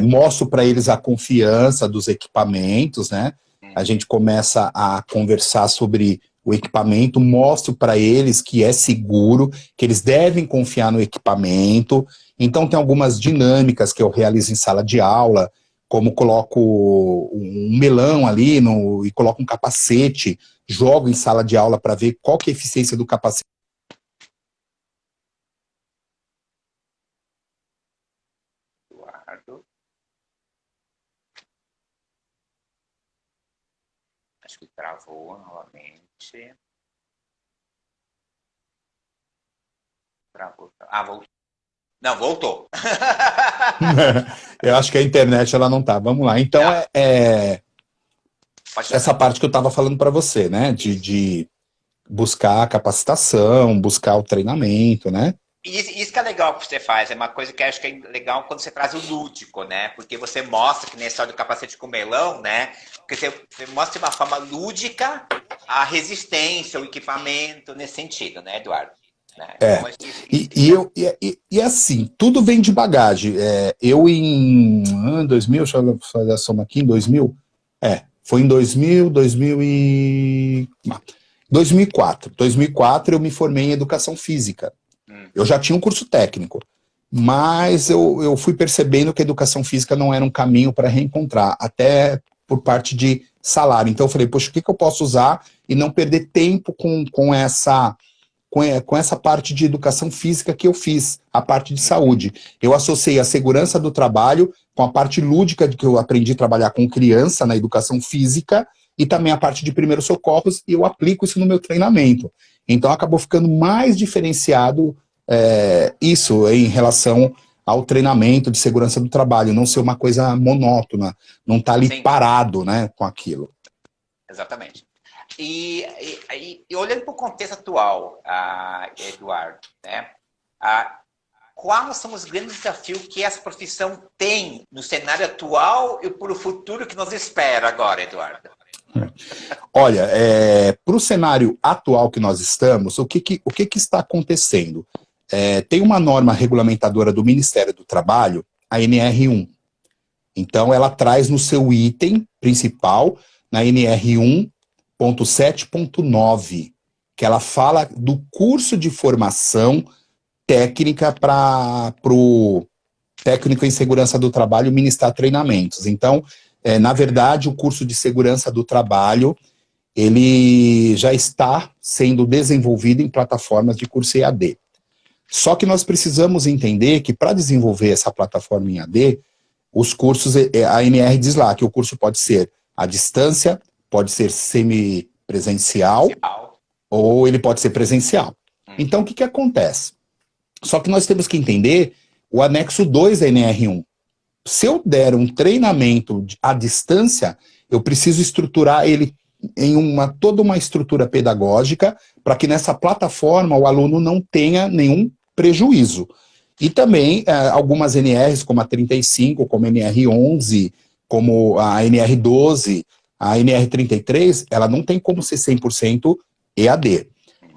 mostro para eles a confiança dos equipamentos, né? A gente começa a conversar sobre o equipamento, mostro para eles que é seguro, que eles devem confiar no equipamento. Então tem algumas dinâmicas que eu realizo em sala de aula, como coloco um melão ali e coloco um capacete, jogo em sala de aula para ver qual que é a eficiência do capacete. Eduardo. Acho que travou novamente. Travou. Ah, voltou. Não, voltou. Eu acho que a internet ela não tá. Vamos lá. Então, essa parte que eu estava falando para você, né? De buscar a capacitação, buscar o treinamento, né? Isso que é legal que você faz, é uma coisa que eu acho que é legal quando você traz o lúdico, né? Porque você mostra, que nem a história do capacete com melão, né? Porque você mostra de uma forma lúdica a resistência, o equipamento, nesse sentido, né, Eduardo? Né? Então, E assim, tudo vem de bagagem. Eu em 2000, deixa eu fazer a soma aqui, em 2000, foi em 2004. 2004 eu me formei em educação física. Eu já tinha um curso técnico, mas eu fui percebendo que a educação física não era um caminho para reencontrar, até por parte de salário. Então eu falei, poxa, o que eu posso usar e não perder tempo com essa parte de educação física que eu fiz, a parte de saúde. Eu associei a segurança do trabalho com a parte lúdica de que eu aprendi a trabalhar com criança na educação física e também a parte de primeiros socorros, e eu aplico isso no meu treinamento. Então acabou ficando mais diferenciado isso em relação ao treinamento de segurança do trabalho, não ser uma coisa monótona, não estar ali parado, né, com aquilo. Exatamente. E olhando para o contexto atual, Eduardo, né, quais são os grandes desafios que essa profissão tem no cenário atual e para o futuro que nos espera agora, Eduardo? Olha, para o cenário atual que nós estamos, o que está acontecendo? Tem uma norma regulamentadora do Ministério do Trabalho, a NR1. Então, ela traz no seu item principal, na NR1.7.9, que ela fala do curso de formação técnica para o técnico em segurança do trabalho ministrar treinamentos. Então, na verdade, o curso de segurança do trabalho, ele já está sendo desenvolvido em plataformas de curso EAD. Só que nós precisamos entender que para desenvolver essa plataforma em EAD, os cursos, a ANR diz lá que o curso pode ser à distância, pode ser semipresencial, ou ele pode ser presencial. Então, o que acontece? Só que nós temos que entender o anexo 2 da NR1. Se eu der um treinamento à distância, eu preciso estruturar ele em toda uma estrutura pedagógica para que nessa plataforma o aluno não tenha nenhum prejuízo. E também algumas NRs, como a 35, como a NR11, como a NR12, a NR33, ela não tem como ser 100% EAD.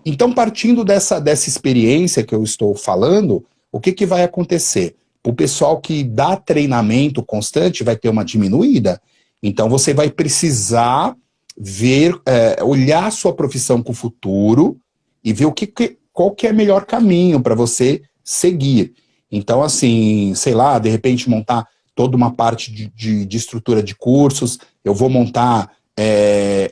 Então, partindo dessa experiência que eu estou falando, o que vai acontecer? o pessoal que dá treinamento constante vai ter uma diminuída. Então, você vai precisar ver, olhar a sua profissão com o futuro e ver qual que é o melhor caminho para você seguir. Então, assim, sei lá, de repente montar toda uma parte de estrutura de cursos, eu vou montar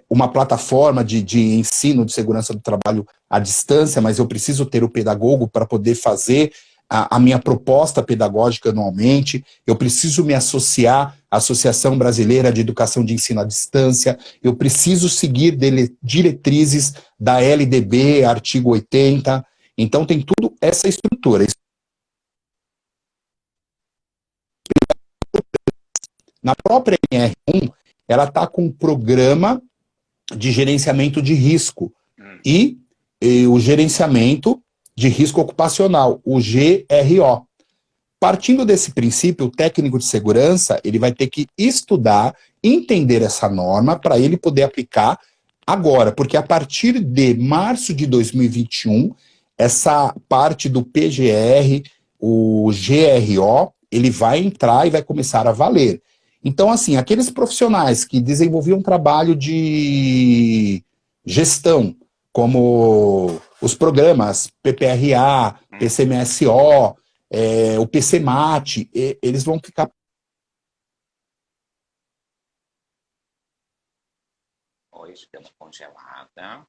uma plataforma de ensino de segurança do trabalho à distância, mas eu preciso ter o pedagogo para poder fazer a minha proposta pedagógica anualmente, eu preciso me associar à Associação Brasileira de Educação de Ensino à Distância, eu preciso seguir diretrizes da LDB, artigo 80, então tem tudo essa estrutura. Na própria NR1, ela está com um programa de gerenciamento de risco e o gerenciamento de risco ocupacional, o GRO. Partindo desse princípio, o técnico de segurança ele vai ter que estudar, entender essa norma para ele poder aplicar agora, porque a partir de março de 2021, essa parte do PGR, o GRO, ele vai entrar e vai começar a valer. Então, assim, aqueles profissionais que desenvolviam um trabalho de gestão, como os programas PPRA, PCMSO, o PCMAT, eles vão ficar... Hoje deu uma congelada.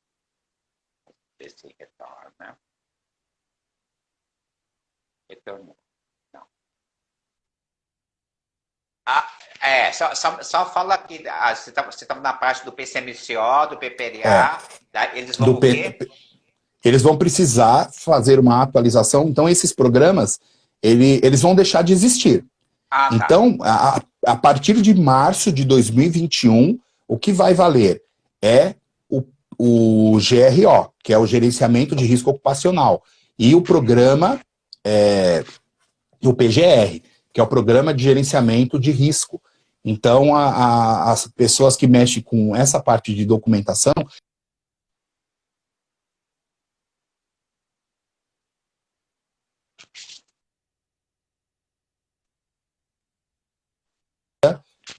Ver se retorna. Retornou. Não. Só fala que você estava na parte do PCMCO, do PPRA, eles vão o quê? Eles vão precisar fazer uma atualização, então esses programas, eles vão deixar de existir. Tá. Então, a partir de março de 2021, o que vai valer é o GRO, que é o Gerenciamento de Risco Ocupacional, e o programa, o PGR, que é o Programa de Gerenciamento de Risco. Então, as pessoas que mexem com essa parte de documentação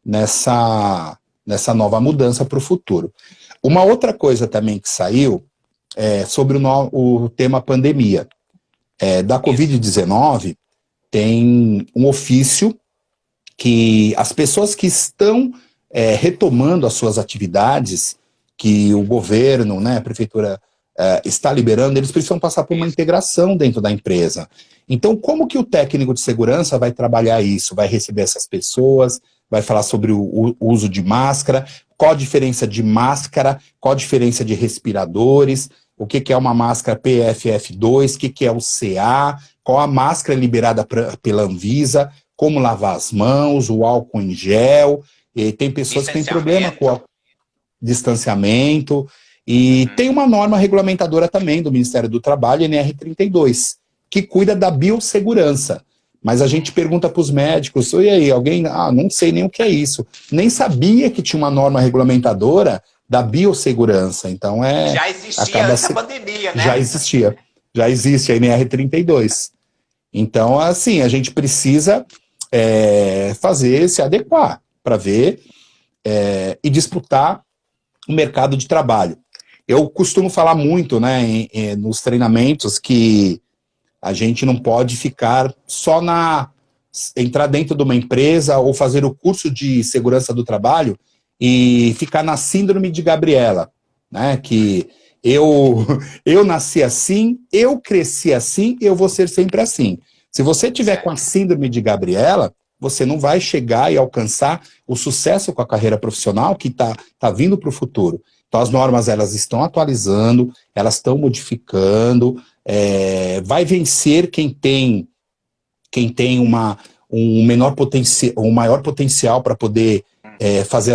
nessa nova mudança para o futuro. Uma outra coisa também que saiu é sobre o tema pandemia. Da Covid-19, tem um ofício que as pessoas que estão retomando as suas atividades, que o governo, né, a prefeitura está liberando, eles precisam passar por uma integração dentro da empresa. Então, como que o técnico de segurança vai trabalhar isso? Vai receber essas pessoas, vai falar sobre o uso de máscara, qual a diferença de máscara, qual a diferença de respiradores, o que é uma máscara PFF2, o que é o CA, qual a máscara liberada pela Anvisa, como lavar as mãos, o álcool em gel, e tem pessoas que têm problema com o distanciamento, e tem uma norma regulamentadora também do Ministério do Trabalho, NR32, que cuida da biossegurança. Mas a gente pergunta para os médicos, e aí, alguém, não sei nem o que é isso. Nem sabia que tinha uma norma regulamentadora da biossegurança. Então já existia antes da pandemia, né? Já existe a NR32. Então, assim, a gente precisa se adequar para ver e disputar o mercado de trabalho. Eu costumo falar muito, né, nos treinamentos, que a gente não pode ficar só entrar dentro de uma empresa ou fazer o curso de segurança do trabalho e ficar na síndrome de Gabriela, né? Que eu nasci assim, eu cresci assim, eu vou ser sempre assim. Se você tiver com a síndrome de Gabriela, você não vai chegar e alcançar o sucesso com a carreira profissional que tá vindo para o futuro. Então as normas, elas estão atualizando, elas estão modificando, vai vencer quem tem um maior potencial para poder fazer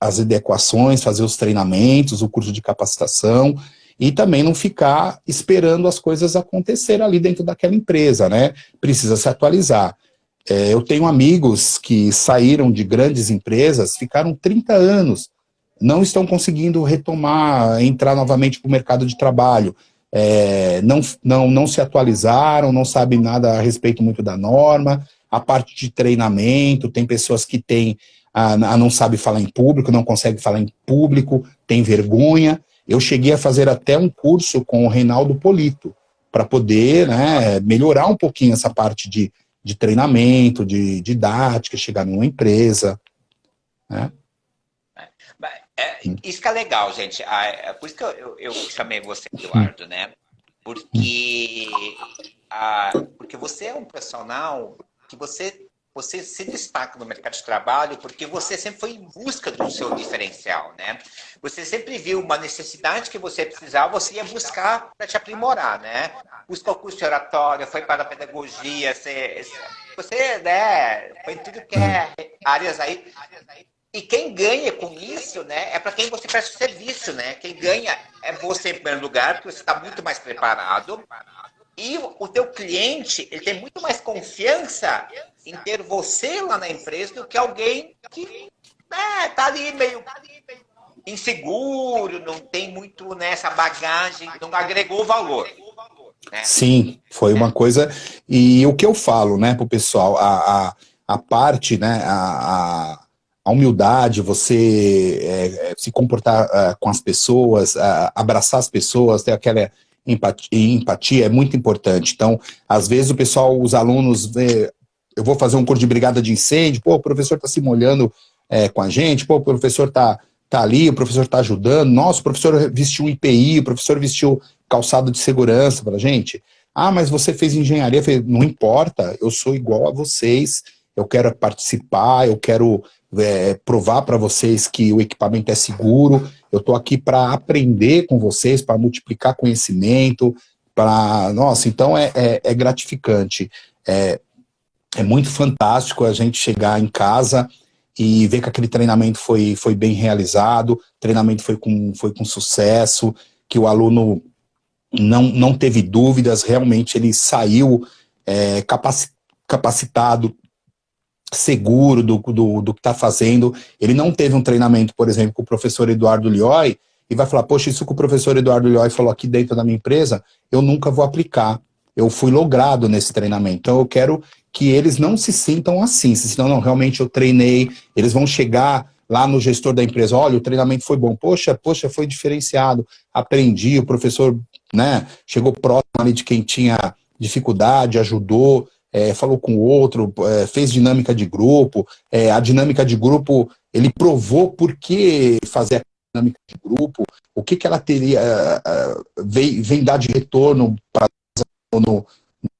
as adequações, fazer os treinamentos, o curso de capacitação, e também não ficar esperando as coisas acontecerem ali dentro daquela empresa, né? Precisa se atualizar. Eu tenho amigos que saíram de grandes empresas, ficaram 30 anos, não estão conseguindo retomar, entrar novamente para o mercado de trabalho, não se atualizaram, não sabem nada a respeito muito da norma, a parte de treinamento, tem pessoas que não sabe falar em público, não consegue falar em público, tem vergonha. Eu cheguei a fazer até um curso com o Reinaldo Polito, para poder, né, melhorar um pouquinho essa parte de treinamento, de didática, chegar numa empresa, né? Isso que é legal, gente. Por isso que eu chamei você, Eduardo, né? Porque, porque você é um profissional que você se destaca no mercado de trabalho porque você sempre foi em busca do seu diferencial, né? Você sempre viu uma necessidade que você precisava, você ia buscar para te aprimorar, né? Buscou curso de oratória, foi para a pedagogia, você né, foi em tudo que é áreas aí. E quem ganha com isso, né, é para quem você presta o serviço, né? Quem ganha é você em primeiro lugar, porque você está muito mais preparado. E o teu cliente, ele tem muito mais confiança em ter você lá na empresa do que alguém que tá ali meio inseguro, não tem muito nessa bagagem, não agregou valor. Né? Sim, foi uma coisa. E o que eu falo, né, pro pessoal, a parte, né, a humildade, você se comportar com as pessoas, abraçar as pessoas, ter aquela empatia é muito importante. Então, às vezes o pessoal, os alunos, eu vou fazer um curso de brigada de incêndio, pô, o professor está se molhando com a gente, pô, o professor tá ali, o professor está ajudando, nossa, o professor vestiu um IPI, o professor vestiu calçado de segurança para a gente. Ah, mas você fez engenharia. Eu falei, não importa, eu sou igual a vocês, eu quero participar, eu quero provar para vocês que o equipamento é seguro, eu estou aqui para aprender com vocês, para multiplicar conhecimento, para. Nossa, então é gratificante. É muito fantástico a gente chegar em casa e ver que aquele treinamento foi bem realizado, o treinamento foi com sucesso, que o aluno não teve dúvidas, realmente ele saiu capacitado, seguro do que está fazendo. Ele não teve um treinamento, por exemplo, com o professor Eduardo Lioy, e vai falar, poxa, isso que o professor Eduardo Lioy falou aqui dentro da minha empresa, eu nunca vou aplicar. Eu fui logrado nesse treinamento. Então eu quero que eles não se sintam assim, senão, não, realmente eu treinei, eles vão chegar lá no gestor da empresa, olha, o treinamento foi bom, poxa, foi diferenciado, aprendi, o professor, né, chegou próximo ali de quem tinha dificuldade, ajudou, falou com o outro, fez dinâmica de grupo, a dinâmica de grupo, ele provou por que fazer a dinâmica de grupo, o que ela teria, vem dar de retorno para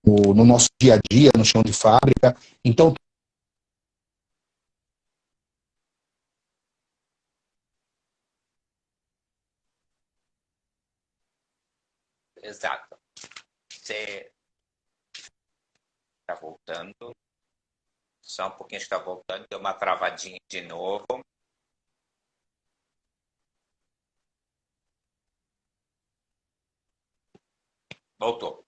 no nosso dia a dia, no chão de fábrica. Então, Exato. Você está voltando. Só um pouquinho está voltando. Deu uma travadinha de novo. Voltou.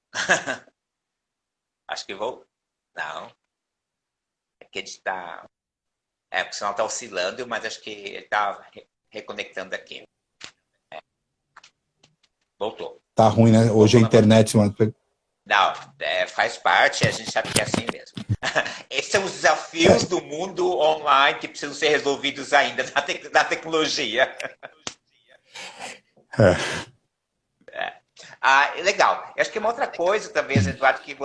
Acho que vou. Não. É que ele está. Porque o sinal está oscilando, mas acho que ele está reconectando aqui. Voltou. tá ruim, né? Hoje Voltou a novamente. internet, mano. Não, faz parte, a gente sabe que é assim mesmo. Esses são os desafios do mundo online que precisam ser resolvidos ainda na tecnologia. Legal. Eu acho que uma outra coisa, talvez, Eduardo, que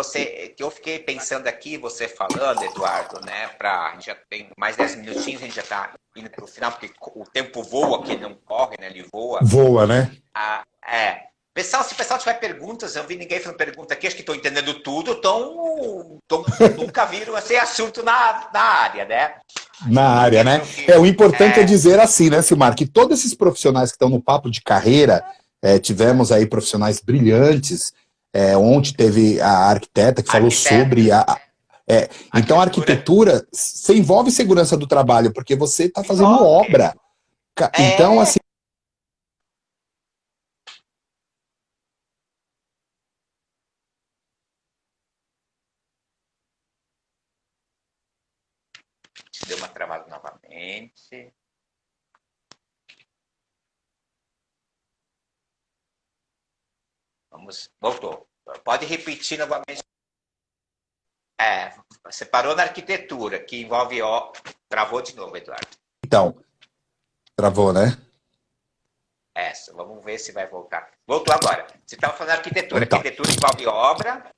eu fiquei pensando aqui, você falando, Eduardo, né? A gente já tem mais 10 minutinhos, a gente já está indo para o final, porque o tempo voa, que ele não corre, né? Ele voa. Voa, né? Pessoal, se o pessoal tiver perguntas, eu não vi ninguém fazendo pergunta aqui, acho que estou entendendo tudo, nunca viram esse assunto na área, né? Na área, né? O importante é dizer assim, né, Silmar, que todos esses profissionais que estão no papo de carreira, tivemos aí profissionais brilhantes, ontem teve a arquiteta que falou sobre então, a arquitetura, você envolve segurança do trabalho, porque você está fazendo obra. Então, assim. Deu uma travada novamente. Voltou. Pode repetir novamente. Você parou na arquitetura, que envolve... Travou de novo, Eduardo. Então, travou, né? Vamos ver se vai voltar. Voltou agora. Você estava falando arquitetura. Então, Arquitetura envolve obra.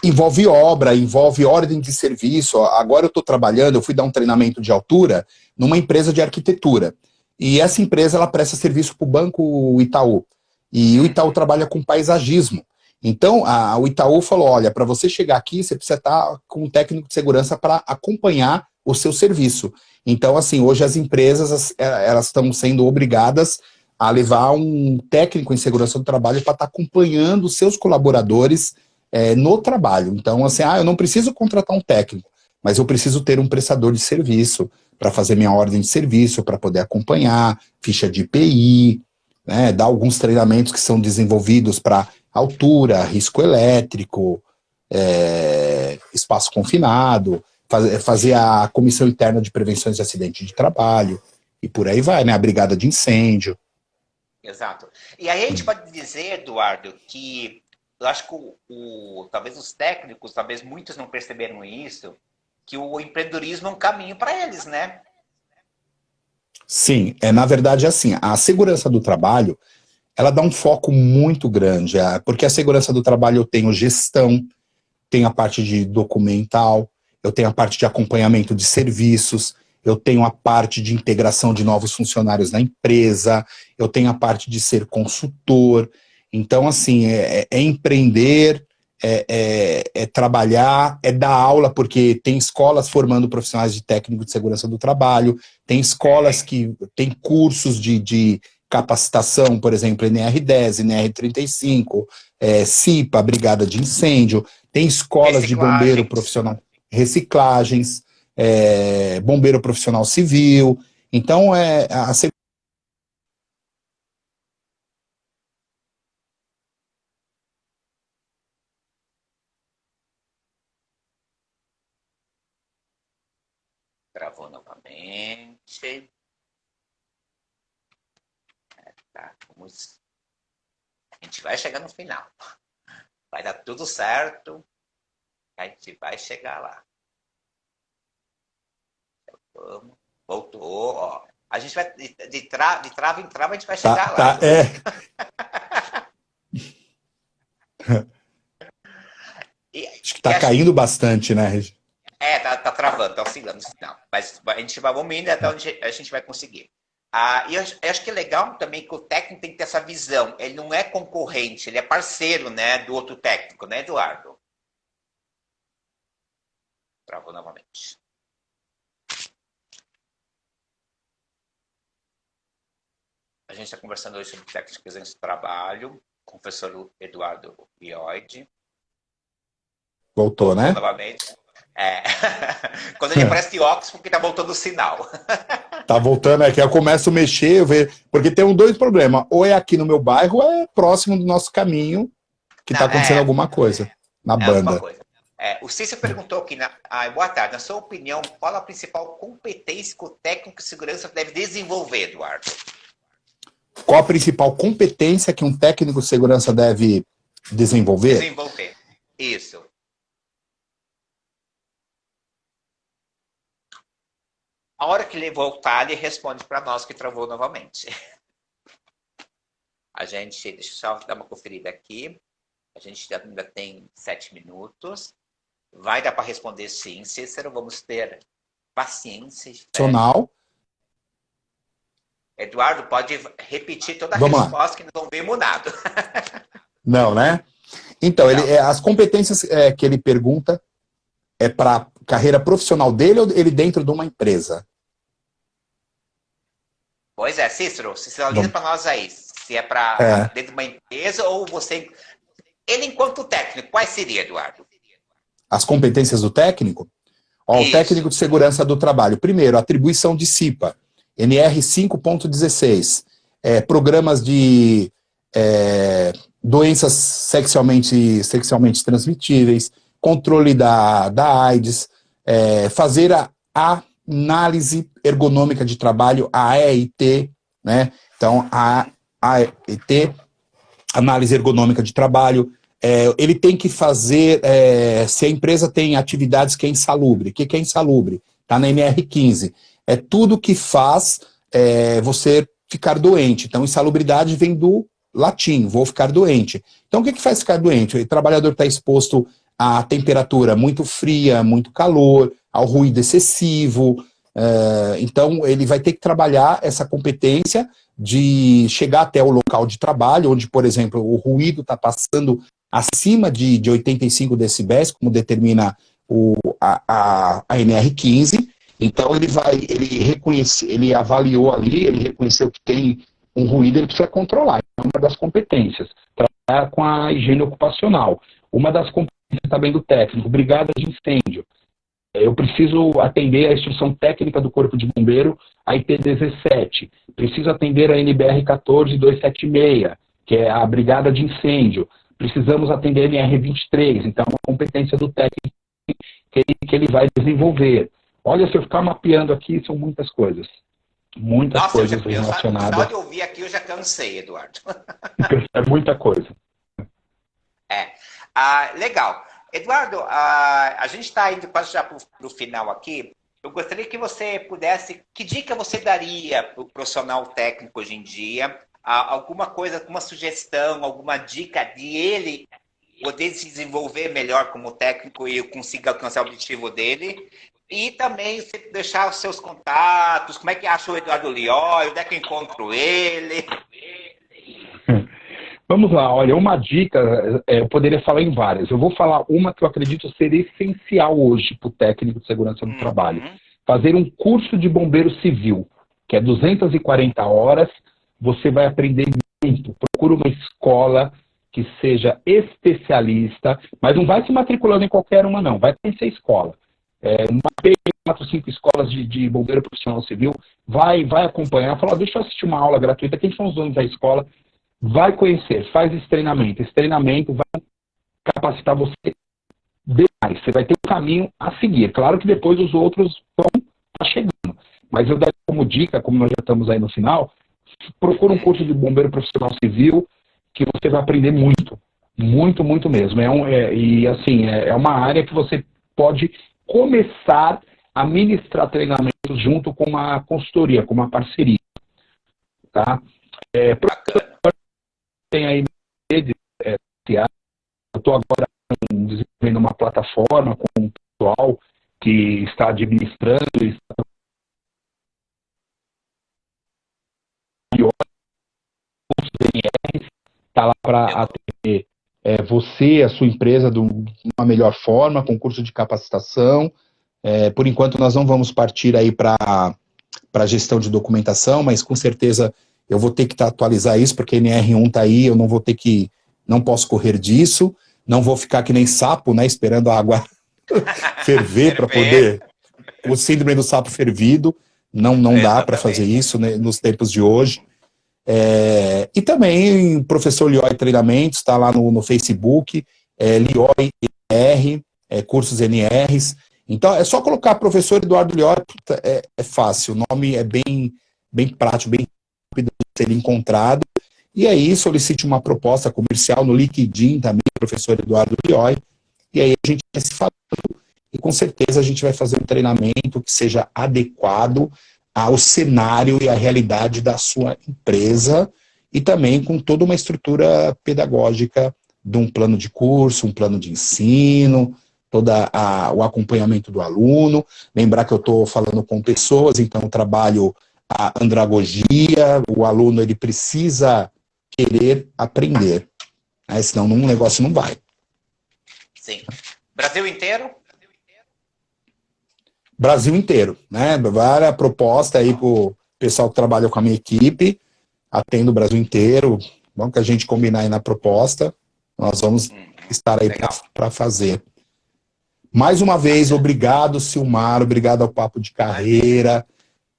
envolve obra, envolve ordem de serviço. Agora eu estou trabalhando, eu fui dar um treinamento de altura numa empresa de arquitetura. E essa empresa, ela presta serviço para o Banco Itaú. E o Itaú trabalha com paisagismo. Então, o Itaú falou, olha, para você chegar aqui, você precisa estar com um técnico de segurança para acompanhar o seu serviço. Então, assim, hoje as empresas, elas estão sendo obrigadas a levar um técnico em segurança do trabalho para estar acompanhando os seus colaboradores no trabalho. Então, assim, eu não preciso contratar um técnico, mas eu preciso ter um prestador de serviço para fazer minha ordem de serviço, para poder acompanhar, ficha de IPI, né, dar alguns treinamentos que são desenvolvidos para altura, risco elétrico, espaço confinado, fazer a comissão interna de prevenções de acidente de trabalho, e por aí vai, né, a brigada de incêndio. Exato. E aí a gente pode dizer, Eduardo, que eu acho que talvez os técnicos, talvez muitos não perceberam isso, que o empreendedorismo é um caminho para eles, né? Sim, na verdade, assim, a segurança do trabalho, ela dá um foco muito grande, porque a segurança do trabalho eu tenho gestão, tenho a parte de documental, eu tenho a parte de acompanhamento de serviços, eu tenho a parte de integração de novos funcionários na empresa, eu tenho a parte de ser consultor. Então, assim, empreender, trabalhar, dar aula, porque tem escolas formando profissionais de técnico de segurança do trabalho, tem escolas que tem cursos de capacitação, por exemplo, NR10, NR35, CIPA, Brigada de Incêndio, tem escolas de bombeiro profissional, reciclagens, bombeiro profissional civil. Então, a segurança... Travou novamente. Tá, vamos... A gente vai chegar no final. Vai dar tudo certo. A gente vai chegar lá. Vamos. Voltou, ó. A gente vai de trava em trava, a gente vai chegar lá. Acho que está caindo bastante, né, Regi? Tá travando, tá oscilando no final. Mas a gente vamos indo até onde a gente vai conseguir. E eu acho que é legal também que o técnico tem que ter essa visão. Ele não é concorrente, ele é parceiro, né, do outro técnico, né, Eduardo? Travou novamente. A gente está conversando hoje sobre técnicos de presença do trabalho, com o professor Eduardo Bioide. Voltou, né? Novamente. Quando ele aparece de óculos, porque tá voltando o sinal. Tá voltando, que eu começo a mexer, eu vejo, porque tem dois problemas, ou é aqui no meu bairro, ou é próximo do nosso caminho, que tá acontecendo alguma coisa na banda. Coisa. O Cícero perguntou aqui, boa tarde, na sua opinião, qual a principal competência que o técnico de segurança deve desenvolver, Eduardo? Qual a principal competência que um técnico de segurança deve desenvolver? Desenvolver, isso. A hora que ele voltar, ele responde para nós que travou novamente. Deixa eu só dar uma conferida aqui. A gente ainda tem 7 minutos. Vai dar para responder sim, Cícero. Vamos ter paciência. Eduardo, pode repetir toda a resposta que não veio mudado. Não, né? Então, as competências que ele pergunta é para carreira profissional dele ou ele dentro de uma empresa? Pois é, Cícero, sinaliza para nós aí. Se é para dentro de uma empresa ou você... Ele enquanto técnico, quais seria, Eduardo? As competências do técnico? O técnico de segurança do trabalho. Primeiro, atribuição de CIPA. NR 5.16. Programas de doenças sexualmente transmitíveis, controle da AIDS, fazer a análise ergonômica de trabalho, a AET, né? Então, a AET, análise ergonômica de trabalho, ele tem que fazer, se a empresa tem atividades que é insalubre. O que é insalubre? Está na NR15. É tudo que faz você ficar doente. Então, insalubridade vem do latim, vou ficar doente. Então, o que faz ficar doente? O trabalhador está exposto à temperatura muito fria, muito calor, ao ruído excessivo. Então, ele vai ter que trabalhar essa competência de chegar até o local de trabalho, onde, por exemplo, o ruído está passando acima de 85 decibéis, como determina a NR15. Então, ele avaliou ali, ele reconheceu que tem um ruído, ele precisa controlar. É uma das competências. Trabalhar com a higiene ocupacional. Uma das competências também do técnico, brigada de incêndio. Eu preciso atender a instrução técnica do Corpo de Bombeiro, a IP-17. Preciso atender a NBR 14276, que é a brigada de incêndio. Precisamos atender a NR23, então é uma competência do técnico que ele vai desenvolver. Olha, se eu ficar mapeando aqui, são muitas coisas. Muitas coisas relacionadas. Só de ouvir aqui eu já cansei, Eduardo. É muita coisa. Legal. Eduardo, a gente está indo quase já para o final aqui. Eu gostaria que você pudesse... Que dica você daria para o profissional técnico hoje em dia? Alguma coisa, alguma sugestão, alguma dica de ele poder se desenvolver melhor como técnico e consiga alcançar o objetivo dele? E também você deixar os seus contatos, como é que acha o Eduardo Lioi, onde é que eu encontro ele? Vamos lá, olha, uma dica, eu poderia falar em várias. Eu vou falar uma que eu acredito ser essencial hoje para o técnico de segurança do trabalho. Fazer um curso de bombeiro civil, que é 240 horas, você vai aprender muito. Procura uma escola que seja especialista, mas não vai se matriculando em qualquer uma, não. Vai conhecer a escola. Uma 4, 5 escolas de bombeiro profissional civil, vai acompanhar, fala, deixa eu assistir uma aula gratuita, quem são os donos da escola? Vai conhecer, faz esse treinamento. Esse treinamento vai capacitar você demais. Você vai ter um caminho a seguir. Claro que depois os outros vão estar chegando. Mas eu daria como dica, como nós já estamos aí no final, procura um curso de bombeiro profissional civil que você vai aprender muito. Muito, muito mesmo. É uma área que você pode começar a ministrar treinamentos junto com uma consultoria, com uma parceria. Tá? Tem aí redes sociais. Eu estou agora desenvolvendo uma plataforma com um pessoal que está administrando e está lá para atender você, a sua empresa, de uma melhor forma, com curso de capacitação. Por enquanto, nós não vamos partir aí para a gestão de documentação, mas com certeza eu vou ter que atualizar isso, porque a NR1 está aí, eu não posso correr disso, não vou ficar que nem sapo, né, esperando a água ferver para poder... O síndrome do sapo fervido, não dá para fazer isso, né, nos tempos de hoje. E também o professor Lioi Treinamentos, está lá no Facebook, Lioi NR, cursos NRs. Então, é só colocar professor Eduardo Lioi, é fácil, o nome é bem prático, bem rápido de ser encontrado. E aí, solicite uma proposta comercial no LinkedIn também, professor Eduardo Lioi, e aí a gente vai se falando, e com certeza a gente vai fazer um treinamento que seja adequado ao cenário e à realidade da sua empresa, e também com toda uma estrutura pedagógica de um plano de curso, um plano de ensino, todo o acompanhamento do aluno. Lembrar que eu estou falando com pessoas, então eu trabalho a andragogia, o aluno ele precisa querer aprender, né? Senão um negócio não vai. Sim. Brasil inteiro? Brasil inteiro, né? Várias propostas aí para o pessoal que trabalha com a minha equipe, atendo o Brasil inteiro. Vamos que a gente combinar aí na proposta, nós vamos estar aí para fazer. Mais uma vez, obrigado, Silmar, obrigado ao Papo de Carreira.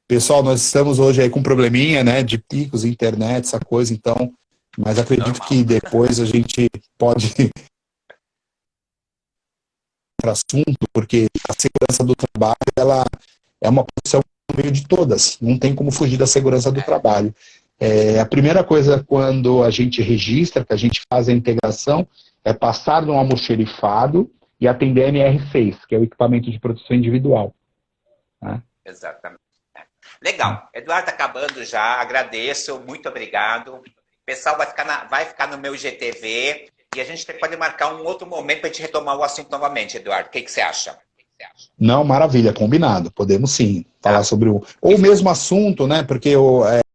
Pessoal, nós estamos hoje aí com um probleminha, né, de picos, internet, essa coisa, então, mas acredito que depois a gente pode para assunto, porque a segurança do trabalho, ela é uma profissão no meio de todas, não tem como fugir da segurança do trabalho. A primeira coisa, quando a gente registra, que a gente faz a integração, é passar no almoxerifado e atender NR6, que é o equipamento de proteção individual. Né? Exatamente. Legal. Eduardo, acabando já. Agradeço. Muito obrigado. O pessoal vai ficar no meu GTV e a gente pode marcar um outro momento para a gente retomar o assunto novamente, Eduardo. O que você acha? Não, maravilha, combinado. Podemos sim falar sobre o mesmo assunto, né? Porque